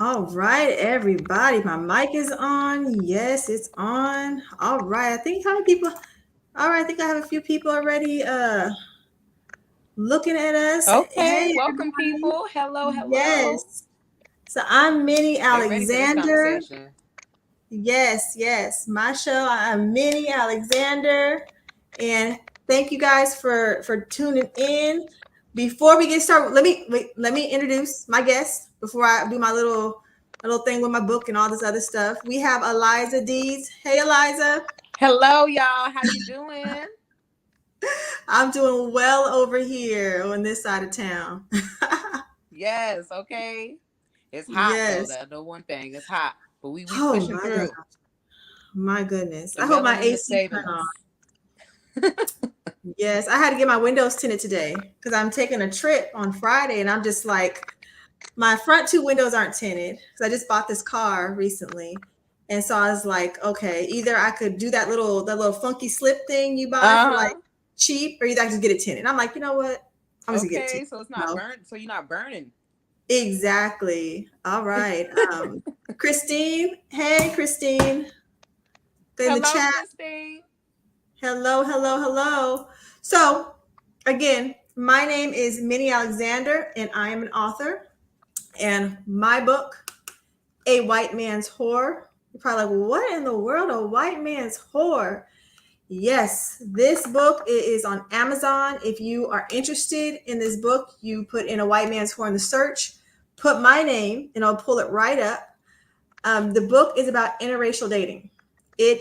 All right, everybody. My mic is on. Yes, it's on. All right. I think how many people? All right, I think I have a few people already looking at us. Okay, Hey, welcome everybody. people. Hello, hello. Yes. So I'm Minnie Get ready for this Alexander. conversation. Yes. My show. I'm Minnie Alexander, and thank you guys for tuning in. Before we get started, let me introduce my guest before I do my little thing with my book and all this other stuff. We have Eliza Deeds. Hey, Eliza. Hello, y'all. How you doing? I'm doing well over here on this side of town. Yes, okay. It's hot though. Yes. That's the one thing. It's hot, but we Oh pushing my God. through. My goodness. The I hope my melanin is AC saving turned on. us. Yes, I had to get my windows tinted today because I'm taking a trip on Friday, and I'm just like, my front two windows aren't tinted because I just bought this car recently. And so I was like, okay, either I could do that little funky slip thing you buy for like Uh-huh. cheap, or either I just get it tinted. I'm like, you know what? I'm just gonna get it Okay, tinted. so it's not No, burnt. So you're not burning. exactly. All right. Christine. Hey, Christine. In the Hello, chat. Christine. Hello. So again, my name is Minnie Alexander, and I am an author. And my book, A White Man's Whore. You're probably like, what in the world, a white man's whore? Yes, this book is on Amazon. If you are interested in this book, you put in a white man's whore in the search, put my name, and I'll pull it right up. The book is about interracial dating. It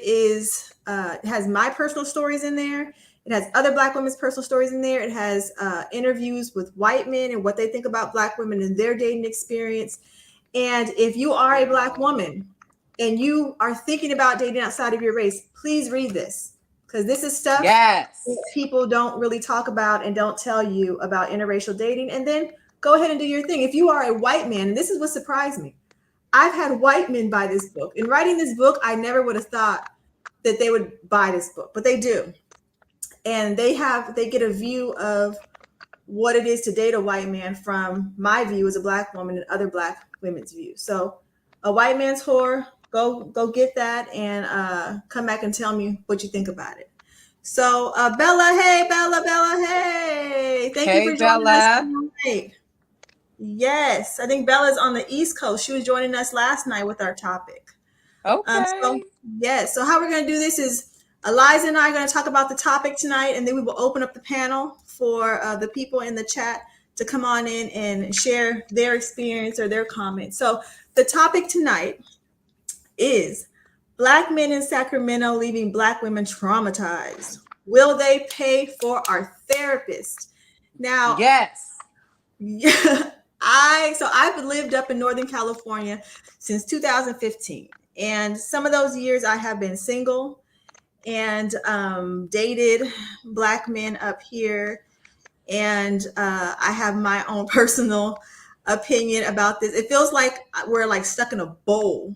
has my personal stories in there. It has other Black women's personal stories in there. It has interviews with white men and what they think about Black women and their dating experience. And if you are a Black woman and you are thinking about dating outside of your race, please read this, because this is stuff that Yes. people don't really talk about and don't tell you about interracial dating. And then go ahead and do your thing. If you are a white man, and this is what surprised me, I've had white men buy this book. In writing this book, I never would have thought that they would buy this book, but they do. And they get a view of what it is to date a white man from my view as a Black woman and other Black women's view. So A White Man's Whore, go get that, and come back and tell me what you think about it. So Bella, hey, Bella, hey. Thank you Hey, for joining us Bella. tonight. Yes, I think Bella's on the East Coast. She was joining us last night with our topic. So Okay. yes, so how we're going to do this is Eliza and I are going to talk about the topic tonight, and then we will open up the panel for the people in the chat to come on in and share their experience or their comments. So the topic tonight is Black men in Sacramento leaving Black women traumatized. Will they pay for our therapist? Now, Yes. yeah, I've lived up in Northern California since 2015, and some of those years I have been single and dated Black men up here, and I have my own personal opinion about this. It feels like we're like stuck in a bowl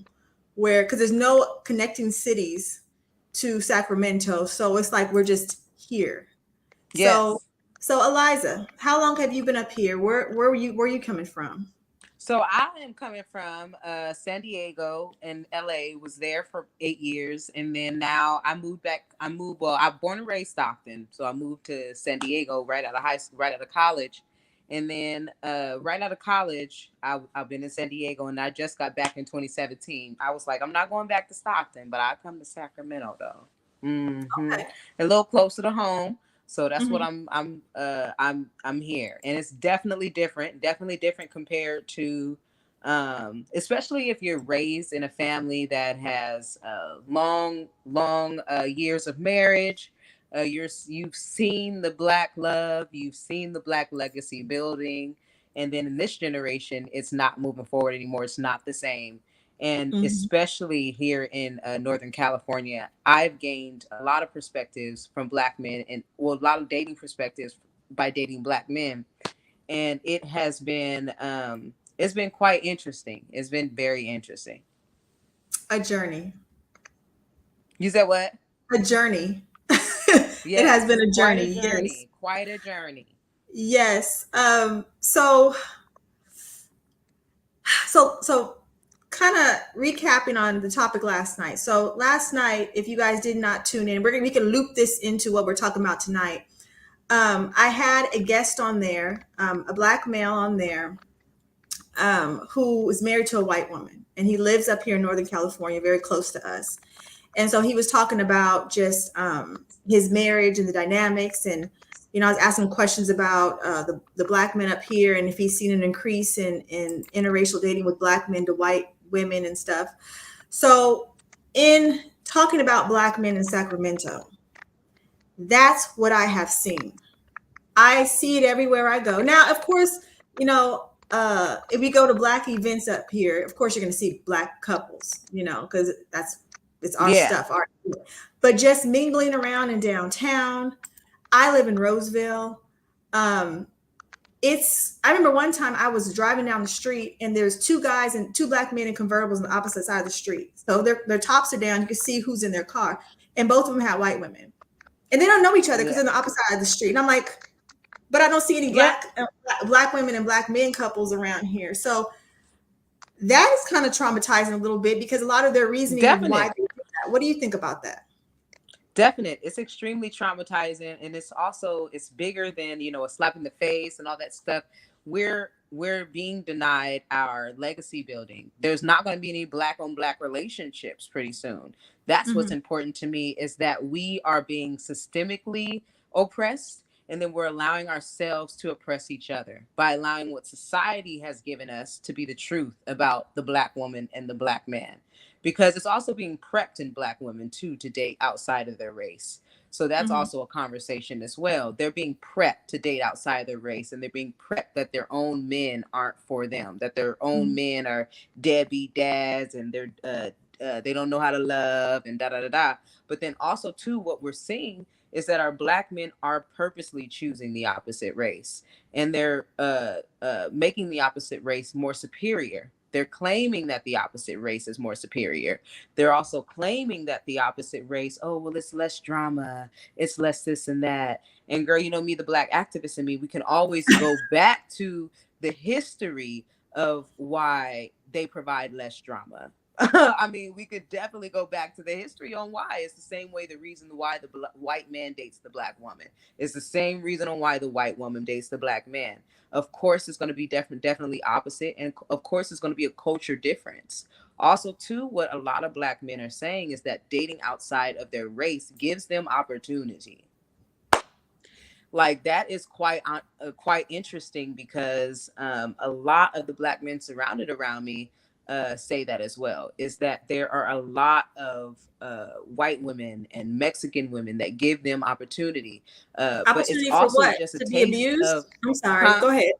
where, because there's no connecting cities to Sacramento, so it's like we're just here. So, Yes. so Eliza, how long have you been up here? Where were you coming from? So I am coming from San Diego and LA. Was there for 8 years, and then now I moved back. I moved. Well, I'm born and raised Stockton, so I moved to San Diego right out of high school, right out of college, and then right out of college, I've been in San Diego, and I just got back in 2017. I was like, I'm not going back to Stockton, but I come to Sacramento though. Mm-hmm. Okay. A little closer to home. So that's what Mhm. I'm here, and it's definitely different compared to, especially if you're raised in a family that has long years of marriage. You've seen the Black love, you've seen the Black legacy building, and then in this generation, it's not moving forward anymore. It's not the same. And Mhm. especially here in Northern California, I've gained a lot of perspectives from Black men, and well, a lot of dating perspectives by dating Black men, and it's been quite interesting. It's been very interesting. A journey. You said what? A journey. It has been Yes, a quite a journey. Yes. journey. Quite a journey. Yes. So kind of recapping on the topic last night. So last night, if you guys did not tune in, we can loop this into what we're talking about tonight. I had a guest on there, a black male on there, who was married to a white woman, and he lives up here in Northern California, very close to us. And so he was talking about just his marriage and the dynamics, and I was asking questions about the black men up here, and if he's seen an increase in interracial dating with black men to white women and stuff. So, in talking about black men in Sacramento, that's what I have seen. I see it everywhere I go. Now, of course, if you go to black events up here, of course you're going to see black couples, because it's our Yeah, stuff. But just mingling around in downtown. I live in Roseville. Um, I remember one time I was driving down the street and there's two guys and two black men in convertibles on the opposite side of the street. So their tops are down. You can see who's in their car, and both of them had white women, and they don't know each other because yeah, they're on the opposite side of the street. And I'm like, but I don't see any yeah. black women and black men couples around here. So that is kind of traumatizing a little bit because a lot of their reasoning why Definite. they did that. What do you think about that? Definite. It's extremely traumatizing, and it's bigger than a slap in the face and all that stuff. We're being denied our legacy building. There's not going to be any black on black relationships pretty soon. That's what's Mm-hmm. important to me, is that we are being systemically oppressed, and then we're allowing ourselves to oppress each other by allowing what society has given us to be the truth about the black woman and the black man, because it's also being prepped in black women too to date outside of their race. So that's Mm-hmm. also a conversation as well. They're being prepped to date outside their race, and they're being prepped that their own men aren't for them, that their own men are deadbeat dads, and they don't know how to love, and da da da da. But then also too, what we're seeing is that our black men are purposely choosing the opposite race, and they're making the opposite race more superior. They're claiming that the opposite race is more superior. They're also claiming that the opposite race, oh, well, it's less drama, it's less this and that. And girl, you know me, the black activist in me, we can always go back to the history of why they provide less drama. I mean, we could definitely go back to the history on why. It's the same way the reason why the white man dates the black woman. It's the same reason on why the white woman dates the black man. Of course, it's going to be definitely opposite, and of course, it's going to be a culture difference. Also, too, what a lot of black men are saying is that dating outside of their race gives them opportunity. Like, that is quite interesting, because a lot of the black men surrounded around me say that as well, is that there are a lot of white women and Mexican women that give them opportunity, but it's Opportunity for also what? just a To be taste of, abused? I'm sorry. huh? Go ahead.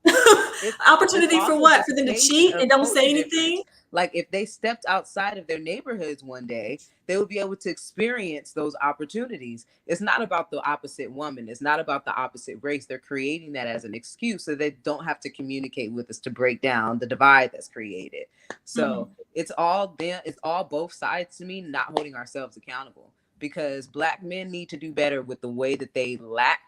It's Opportunity for also what? just For a them to taste cheat and of don't say culture anything? difference. Like, if they stepped outside of their neighborhoods one day, they would be able to experience those opportunities. It's not about the opposite woman. It's not about the opposite race. They're creating that as an excuse so they don't have to communicate with us to break down the divide that's created. So Mhm. it's all both sides to me, not holding ourselves accountable, because black men need to do better with the way that they lack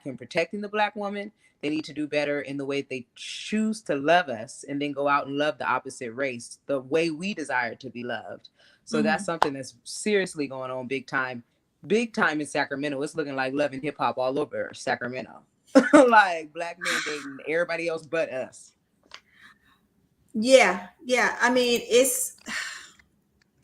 in protecting the black woman. They need to do better in the way they choose to love us, and then go out and love the opposite race the way we desire to be loved. So that's Mhm. something that's seriously going on big time. Big time in Sacramento. It's looking like love and hip hop all over Sacramento. Like, black men dating everybody else but us. Yeah, yeah. I mean, it's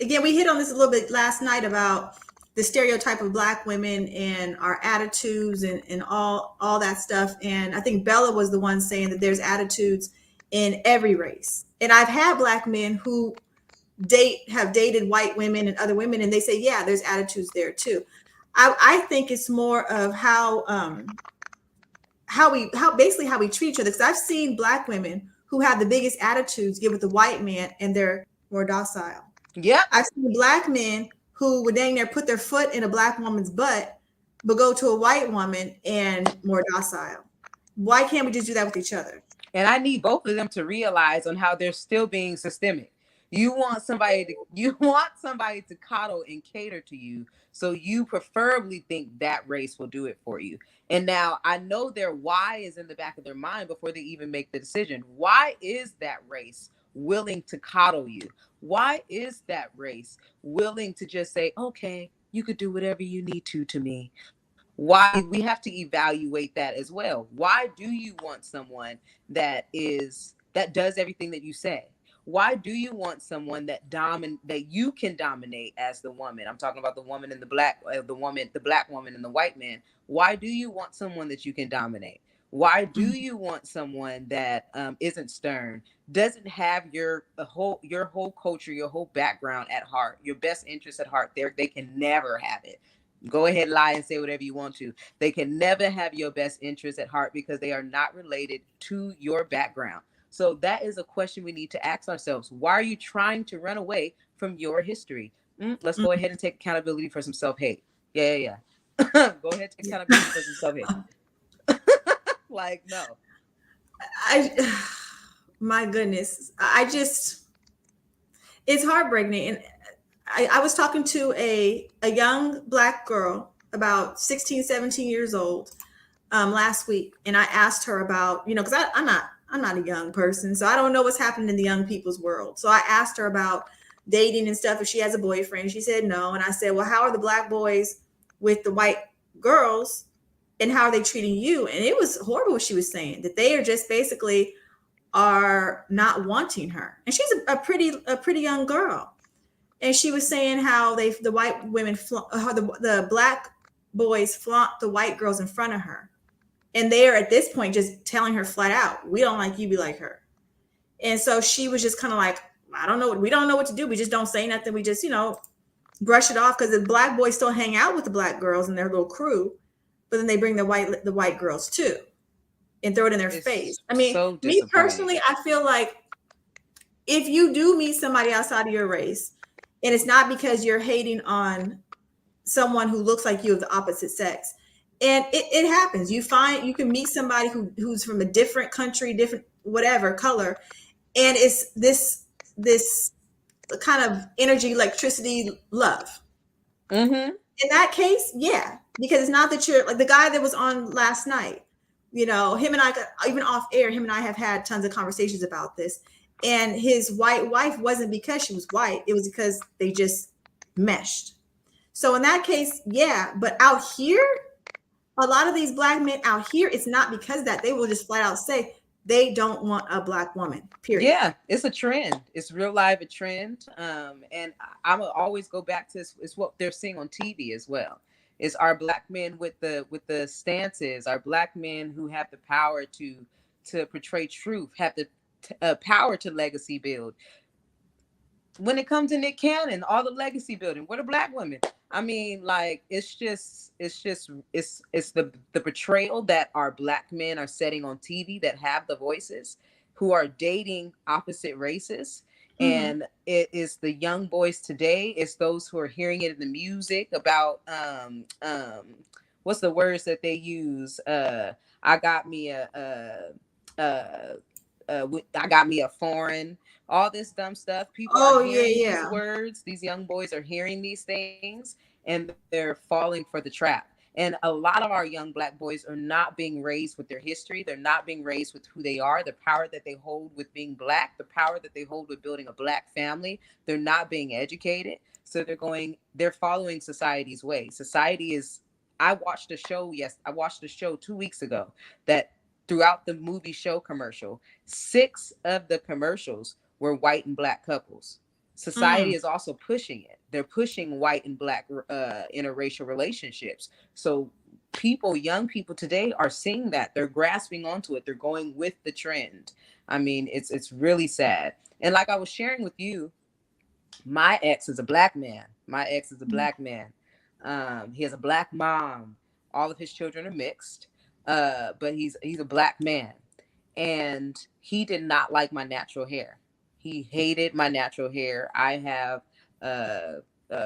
again, we hit on this a little bit last night about the stereotype of black women and our attitudes and all that stuff. And I think Bella was the one saying that there's attitudes in every race. And I've had black men who have dated white women and other women, and they say, yeah, there's attitudes there too. I think it's more of how we treat each other. Because I've seen black women who have the biggest attitudes get with the white man and they're more docile. Yep. I've seen black men who would dang near put their foot in a black woman's butt, but go to a white woman and more docile. Why can't we just do that with each other? And I need both of them to realize on how they're still being systemic. You want somebody to coddle and cater to you, so you preferably think that race will do it for you. And now I know their why is in the back of their mind before they even make the decision. Why is that race willing to coddle you? Why is that race willing to just say, okay, you could do whatever you need to me? Why we have to evaluate that as well. Why do you want someone that does everything that you say? Why do you want someone that you can dominate as the woman? I'm talking about the woman and the black woman and the white man. Why do you want someone that you can dominate? Why do you want someone that isn't stern, doesn't have your whole culture, your whole background at heart, your best interest at heart? They can never have it. Go ahead, lie and say whatever you want to. They can never have your best interest at heart because they are not related to your background. So that is a question we need to ask ourselves. Why are you trying to run away from your history? Let's go ahead and take accountability for some self-hate. Yeah. Go ahead, take accountability for some self-hate. Like, no. I, my goodness, I just, it's heartbreaking. And I was talking to a young black girl about 16, 17 years old last week, and I asked her about, because I'm not a young person, so I don't know what's happening in the young people's world. So I asked her about dating and stuff, if she has a boyfriend. She said no, and I said, well, how are the black boys with the white girls, and how are they treating you? And it was horrible what she was saying, that they are just basically are not wanting her. And she's a pretty young girl, and she was saying how the white women how the black boys flaunt the white girls in front of her, and they are at this point just telling her flat out, we don't like you, be like her. And so she was just kind of like, I don't know, we don't know what to do, we just don't say nothing, we just brush it off, because the black boys still hang out with the black girls and their little crew, but then they bring the white girls too and throw it in their face. It's I mean, so me disappointing. personally, I feel like if you do meet somebody outside of your race, and it's not because you're hating on someone who looks like you of the opposite sex, and it happens, you can meet somebody who's from a different country, different whatever color, and it's this kind of energy, electricity, love. Mm-hmm. In that case, yeah, because it's not that you're like the guy that was on last night. Him and I, even off air, him and I have had tons of conversations about this. And his white wife wasn't because she was white; it was because they just meshed. So in that case, yeah. But out here, a lot of these black men out here, it's not because of that. They will just flat out say they don't want a black woman. Period. Yeah, it's a trend. It's real live a trend. And I'm gonna always go back to this. It's what they're seeing on TV as well. It's our black men with the stances. Our black men who have the power to portray truth, have the power to legacy build. When it comes to Nick Cannon, all the legacy building, what are black women? I mean, like, it's the portrayal that our black men are setting on TV that have the voices, who are dating opposite races. Mm-hmm. And it is the young boys today. It's those who are hearing it in the music about what's the words that they use? I got me uh I got me a foreign, all this dumb stuff. People are Oh yeah, hearing these yeah. words. These young boys are hearing these things, and they're falling for the trap. And a lot of our young black boys are not being raised with their history. They're not being raised with who they are, the power that they hold with being black, the power that they hold with building a black family. They're not being educated. So they're following society's way. Society is, I watched a show 2 weeks ago that throughout the movie show commercial, six of the commercials were white and black couples. Mm. Society is also pushing it. They're pushing white and black interracial relationships. So young people today are seeing that. They're grasping onto it. They're going with the trend. I mean, it's really sad. And like I was sharing with you, my ex is a black man. My ex is a black man. He has a black mom. All of his children are mixed, but he's a black man, and he did not like my natural hair. He hated my natural hair. I have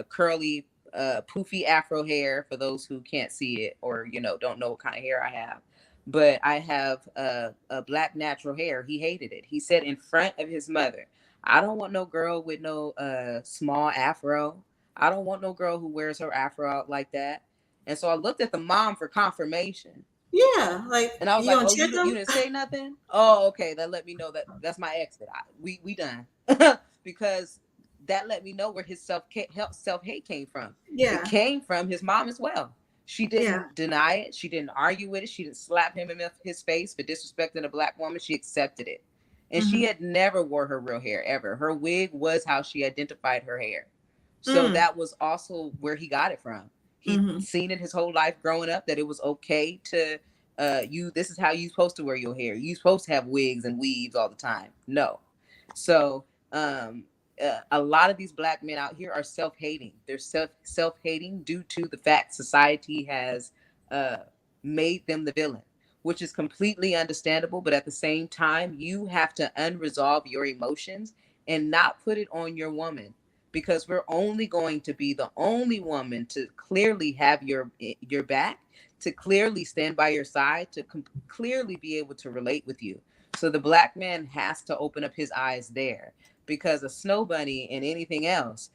curly, poofy afro hair. For those who can't see it or don't know what kind of hair I have, but I have a black natural hair. He hated it. He said in front of his mother, I don't want no girl with no small afro. I don't want no girl who wears her afro out like that. And so I looked at the mom for confirmation. Yeah, like And I was you like, don't "Oh, check you them. didn't say nothing? Oh, okay. That let me know that that's my exit. We done." Because that let me know where his self hate came from. It Yeah, came from his mom as well. She yeah. didn't deny it. She didn't argue with it. She didn't slap him in his face for disrespecting a black woman. She accepted it. And she Mm-hmm. had never wore her real hair ever. Her wig was how she identified her hair. So Mm, that was also where he got it from. He'd mm-hmm. seen it his whole life growing up that it was okay to you this is how you supposed to wear your hair. You supposed to have wigs and weaves all the time. No. So um a lot of these black men out here are self-hating. They're self-hating due to the fact society has uh made them the villain, which is completely understandable, but at the same time you have to unresolve your emotions and not put it on your woman, because we're only going to be the only woman to clearly have your back, to clearly stand by your side, to clearly be able to relate with you. So the black man has to open up his eyes there, because a snow bunny and anything else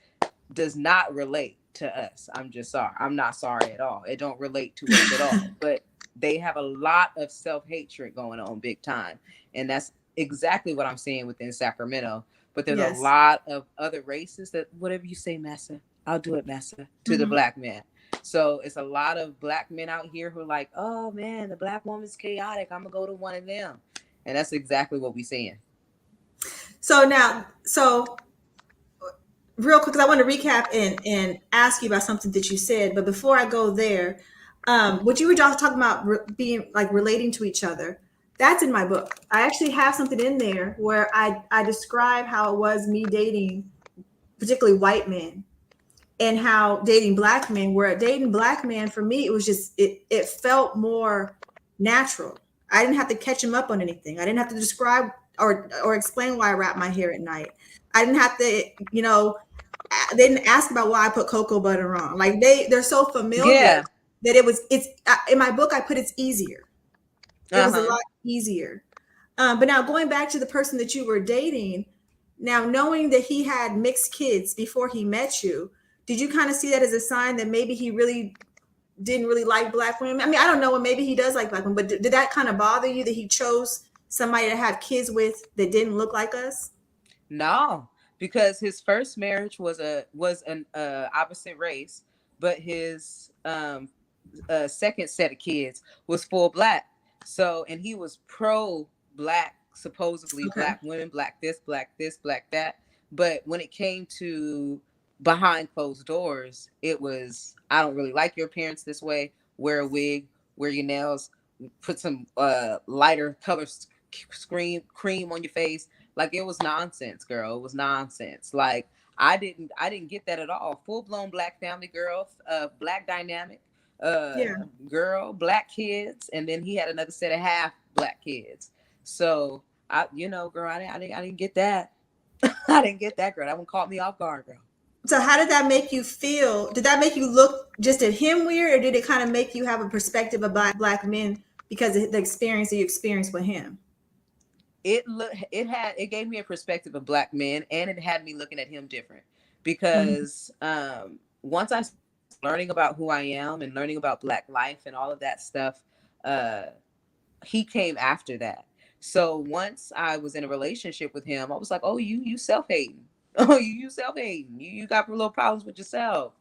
does not relate to us. I'm just sorry. I'm not sorry at all. It don't relate to us at all. But they have a lot of self-hatred going on big time. And that's exactly what I'm seeing within Sacramento. But there's a Yes. lot of other races that whatever you say, massa, I'll do it, massa, to the Mm-hmm. black man. So it's a lot of black men out here who are like, oh man, the black woman's chaotic. I'm gonna go to one of them. And that's exactly what we're seeing. So now, so real quick, 'cause I want to recap and ask you about something that you said. But before I go there, what you were just talking about being like relating to each other, that's in my book. I actually have something in there where I describe how it was me dating, particularly white men, and how dating black men, where dating black men for me, it was just it felt more natural. I didn't have to catch him up on anything. I didn't have to describe or explain why I wrap my hair at night. I didn't have to, they didn't ask about why I put cocoa butter on. Like they're so familiar Yeah. that it's in my book. I put it's easier. It was a Uh-huh. lot easier. But now going back to the person that you were dating, now knowing that he had mixed kids before he met you, did you kind of see that as a sign that maybe he really didn't really like black women? I mean, I don't know, maybe he does like black women, but did that kind of bother you that he chose somebody to have kids with that didn't look like us? No, because his first marriage was an opposite race, but his second set of kids was full black. So, and he was pro black, supposedly Okay. black women, black this, black that. But when it came to behind closed doors, it was, I don't really like your appearance this way. Wear a wig, wear your nails, put some lighter color screen cream on your face. Like it was nonsense, girl. It was nonsense. Like I didn't get that at all. Full blown black family girl, black dynamic uh Yeah. girl, black kids, and then he had another set of half black kids. So girl, I didn't get that. I didn't get that, girl. That one caught me off guard, girl. So how did that make you feel? Did that make you look just at him weird, or did it kind of make you have a perspective of black men because of the experience that you experienced with him? It gave me a perspective of black men, and it had me looking at him different, Mm-hmm. because once I started learning about who I am and learning about black life and all of that stuff, uh he came after that. So once I was in a relationship with him, I was like, "Oh, you self hating. Oh, you self hating. You got little problems with yourself."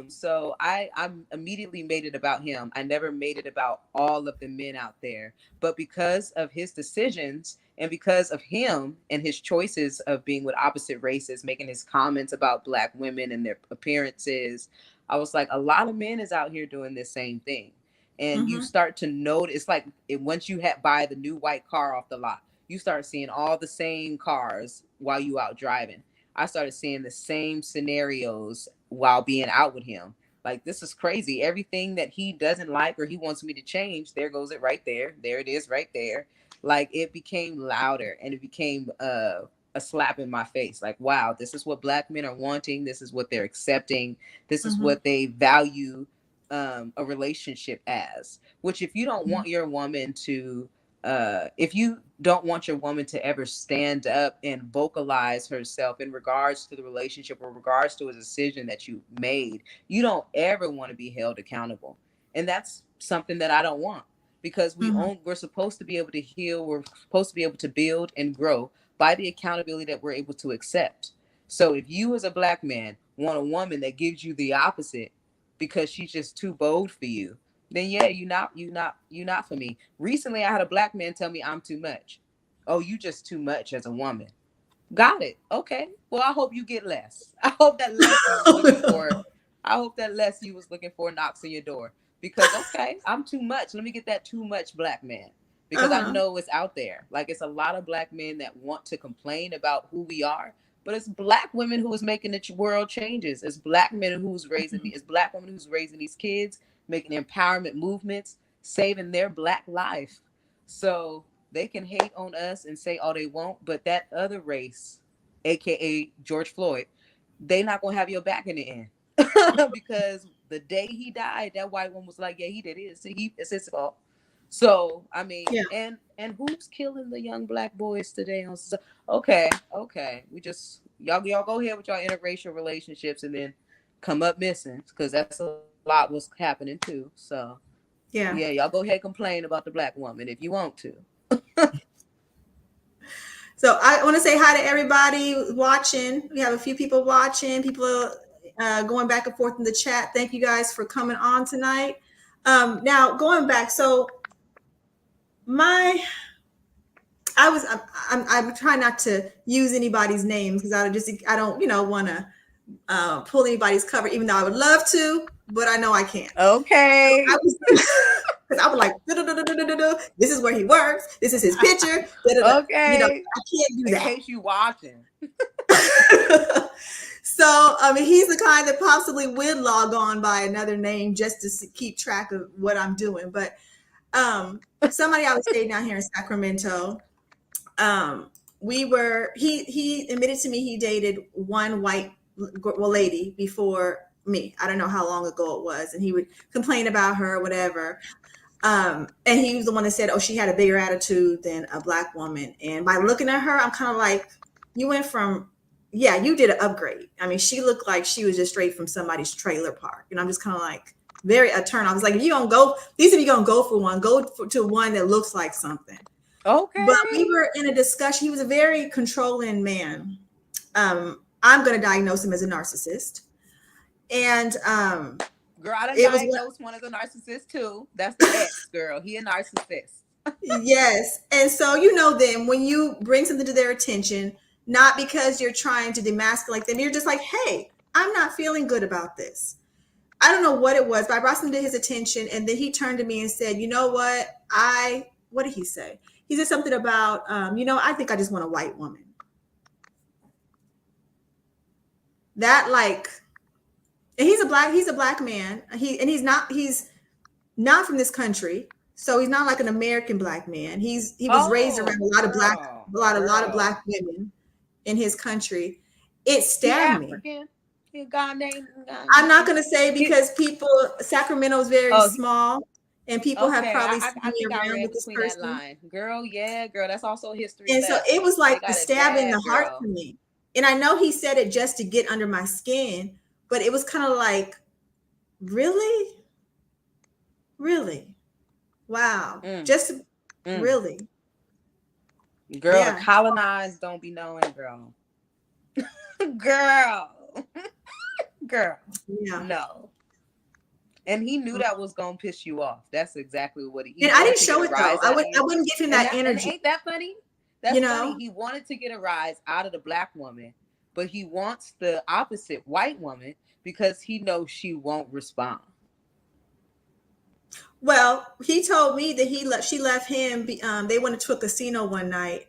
So I immediately made it about him. I never made it about all of the men out there. But because of his decisions and because of him and his choices of being with opposite races, making his comments about black women and their appearances, I was like, a lot of men is out here doing this same thing. And you Mm-hmm. start to notice, it's like once you buy the new white car off the lot, you start seeing all the same cars while you out driving. I started seeing the same scenarios while being out with him. Like, this is crazy. Everything that he doesn't like or he wants me to change, there goes it right there. There it is right there. Like, it became louder, and it became a slap in my face. Like, wow, this is what black men are wanting. This is what they're accepting. This is Mm-hmm. what they value a relationship as. Which, if you don't want your woman to if you don't want your woman to ever stand up and vocalize herself in regards to the relationship or regards to a decision that you made, you don't ever want to be held accountable. And that's something that I don't want. because Mhm. we're supposed to be able to heal. We're supposed to be able to build and grow by the accountability that we're able to accept. So if you as a black man want a woman that gives you the opposite because she's just too bold for you, then yeah, you're not for me. Recently I had a black man tell me I'm too much. Oh, you just too much as a woman. Got it. Okay. Well, I hope you get less. I hope that less you was looking for. I hope that less you was looking for knocks on your door. Because okay, I'm too much. Let me get that too much black man. Because I Uh-huh. know it's out there. Like it's a lot of black men that want to complain about who we are, but it's black women who is making the world changes. It's black men who's raising. It's black women who's raising these kids, making empowerment movements, saving their black life. So they can hate on us and say all they want, but that other race, aka George Floyd, they not gonna have your back in the end. Because the day he died, that white woman was like, "Yeah, he did it. It's his fault." So I mean, Yeah. and who's killing the young black boys today? Okay, okay, we just y'all go ahead with y'all interracial relationships and then come up missing because that's a lot what's happening too. So yeah, Yeah. y'all go ahead and complain about the black woman if you want to. So I want to say hi to everybody watching. We have a few people watching, people going back and forth in the chat. Thank you guys for coming on tonight. Now going back, so my I'm trying not to use anybody's names because I don't want to pull anybody's cover, even though I would love to, but I know I can't. So I Okay. was because I was like, this is where he works. This is his picture. Okay. I can't do In that. case you watching. So, I mean, he's the kind that possibly would log on by another name just to keep track of what I'm doing. But somebody I was dating down here in Sacramento, um, he admitted to me he dated one white lady before me. I don't know how long ago it was, and he would complain about her or whatever. And he was the one that said, "Oh, she had a bigger attitude than a black woman." And by looking at her, I'm kind of like, "You went from, yeah, you did an upgrade." I mean, she looked like she was just straight from somebody's trailer park, and I'm just kind of like, very a turn. I was like, "If you don't go, these if you gonna go for one, to one that looks like something." But we Okay. were in a discussion. He was a very controlling man. I'm going to diagnose him as a narcissist, and Girl, I done it was what. diagnosed one as a narcissist too. That's the ex, girl. He a narcissist. Yes. And so, then when you bring something to their attention, not because you're trying to demasculate them, you're just like, hey, I'm not feeling good about this. I don't know what it was, but I brought something to his attention. And then he turned to me and said, you know what? What did he say? He said something about, I think I just want a white woman. That like, and he's a black man. He's not from this country. So he's not like an American black man. He was raised around Oh, a lot of black girl. a lot of Girl. black women in his country. It He stabbed me. African. He a guy named I'm not going to say he, because Sacramento is very oh, small and people have okay. probably I seen me think I around read with this between that person. line. Girl, yeah, girl. That's also a history And so it lesson. was like They a got it stab in the bad, heart for girl. me. And I know he said it just to get under my skin, but it was kind of like, really? Really? Wow. Mm, Just mm. really. Girl, the Yeah. colonized don't be knowing, girl. Girl. Girl. Yeah. No. And he knew that was gonna piss you off. That's exactly what he And I wanted didn't to get show a it though. rise I out would of I you. wouldn't give him And that that and energy, ain't that funny? you That's funny. know? He wanted to get a rise out of the black woman, but he wants the opposite white woman because he knows she won't respond. Well, he told me that she left him. They went to a casino one night,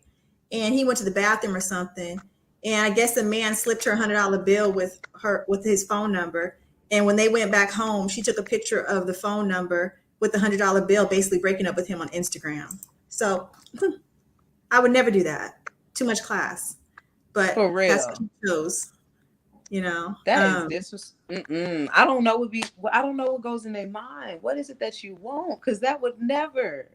and he went to the bathroom or something. And I guess the man slipped her $100 bill with his phone number. And when they went back home, she took a picture of the phone number with the $100 bill, basically breaking up with him on Instagram. So I would never do that. Too much class. But For that's what real. he chose. You know. That is this was I don't know I don't know what goes in their mind. What is it that you want? Because that would never.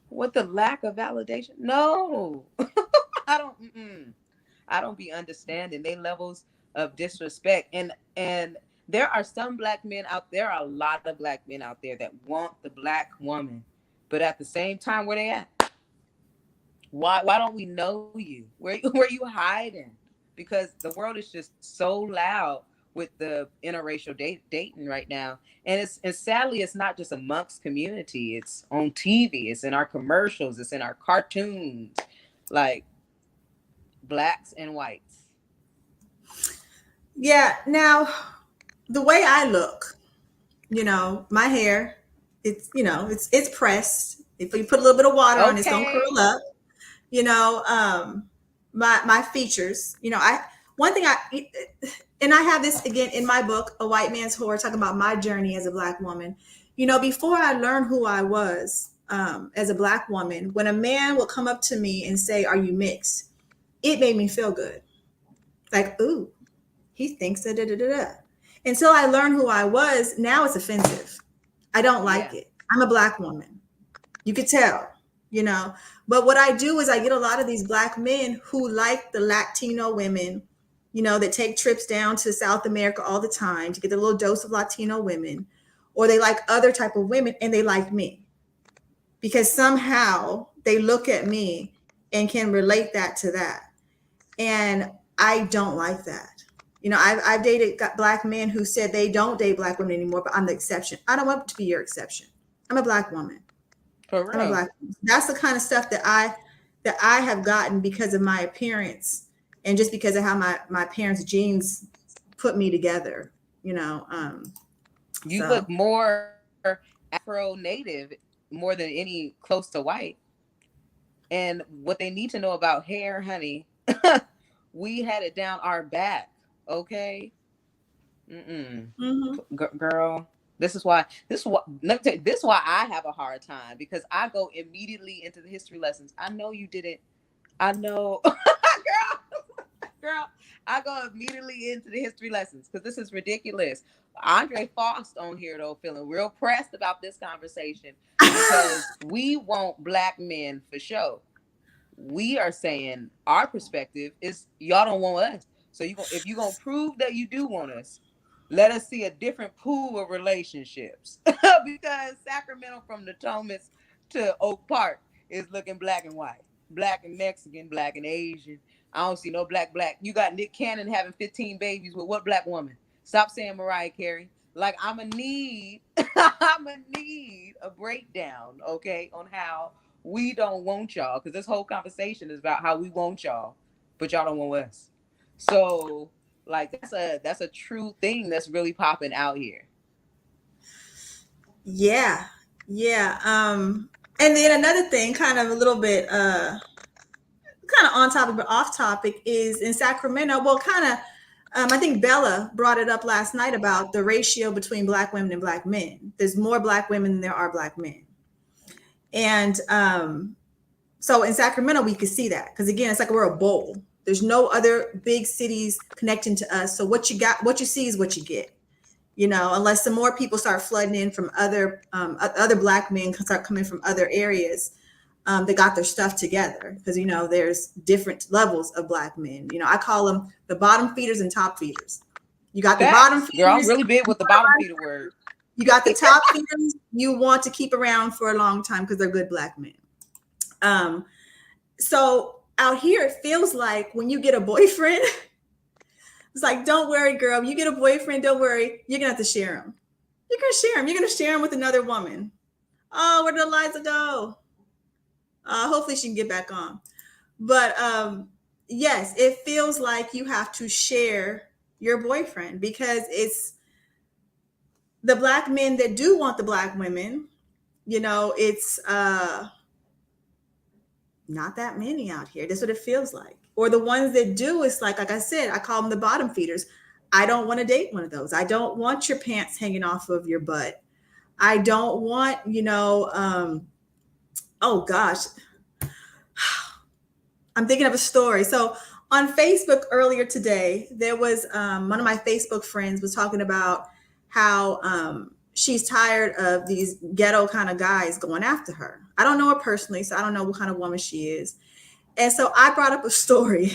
What the lack of validation? No. I don't I don't be understanding they levels of disrespect. And there are some black men out there are a lot of black men out there that want the black woman, But at the same time, where they at? Why don't we know you? Where you hiding? Because the world is just so loud with the interracial dating right now, and it's sadly it's not just amongst community. It's on TV. It's in our commercials. It's in our cartoons, like blacks and whites. Yeah. Now, the way I look, my hair, it's pressed. If you put a little bit of water on, it's gonna Okay, curl up. You know, my features. I one thing and I have this again in my book, A White Man's Horror, talking about my journey as a black woman. Before I learned who I was as a black woman, when a man would come up to me and say, "Are you mixed?" It made me feel good. Like, ooh, he thinks da da da da da. Until I learned who I was, now it's offensive. I don't like yeah, it. I'm a black woman. You could tell, you know. But what I do is I get a lot of these black men who like the Latino women, that take trips down to South America all the time to get a little dose of Latino women, or they like other type of women and they like me because somehow they look at me and can relate that to that. And I don't like that. I've dated black men who said they don't date black women anymore, but I'm the exception. I don't want to be your exception. I'm a black woman. for I'm a real. black woman. That's the kind of stuff that I have gotten because of my appearance and just because of how my parents' genes put me together. You know, You so look more Afro native more than any close to white. And what they need to know about hair, honey, we had it down our back. Okay. Mm-mm. mhm. Girl, let me tell you, this is why I have a hard time because I go immediately into the history lessons. I know you didn't. I know, girl, I go immediately into the history lessons because this is ridiculous. Andre Faust on here though, feeling real pressed about this conversation because we want black men for sure. We are saying our perspective is y'all don't want us. So if you're gonna prove that you do want us, let us see a different pool of relationships. Because Sacramento from the Thomas to Oak Park is looking black and white, black and Mexican, black and Asian. I don't see no black. You got Nick Cannon having 15 babies with what black woman? Stop saying Mariah Carey. Like I'm a need, I'm a need a breakdown, okay, on how we don't want y'all because this whole conversation is about how we want y'all, but y'all don't want us. So like that's a true thing that's really popping out here. Yeah, yeah. And then another thing, kind of a little bit, kind of on topic but off topic, is in Sacramento. Well, kind of. I think Bella brought it up last night about the ratio between black women and black men. There's more black women than there are black men, and so in Sacramento we could see that because again, it's like we're a bowl. There's no other big cities connecting to us. So what you see is what you get. Unless some more people start flooding in from other black men start coming from other areas, they got their stuff together because there's different levels of black men. I call them the bottom feeders and top feeders. You got the bottom Facts, girl. I'm feeders, really big with the bottom feeder word. you got the top feeders you want to keep around for a long time because they're good black men. So out here it feels like when you get a boyfriend, it's like, don't worry, girl, you get a boyfriend, don't worry, you're gonna have to share him. You're gonna share him with another woman. Oh, where did Eliza go? Hopefully she can get back on. But yes, it feels like you have to share your boyfriend because it's the black men that do want the black women. It's not that many out here. That's what it feels like. Or the ones that do, it's like I said, I call them the bottom feeders. I don't want to date one of those. I don't want your pants hanging off of your butt. I don't want, oh gosh, I'm thinking of a story. So on Facebook earlier today, there was one of my Facebook friends was talking about how she's tired of these ghetto kind of guys going after her. I don't know her personally, so I don't know what kind of woman she is. And so I brought up a story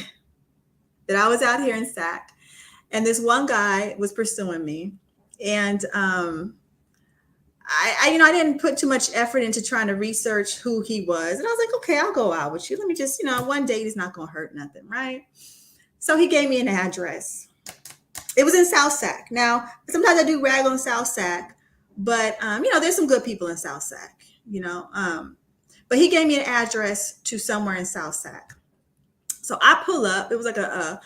that I was out here in Sac, and this one guy was pursuing me, and I didn't put too much effort into trying to research who he was. And I was like, okay, I'll go out with you. Let me just, one date is not going to hurt nothing, right? So he gave me an address. It was in South Sac. Now, sometimes I do rag on South Sac, but, there's some good people in South Sac, but he gave me an address to somewhere in South Sac. So I pull up. It was like a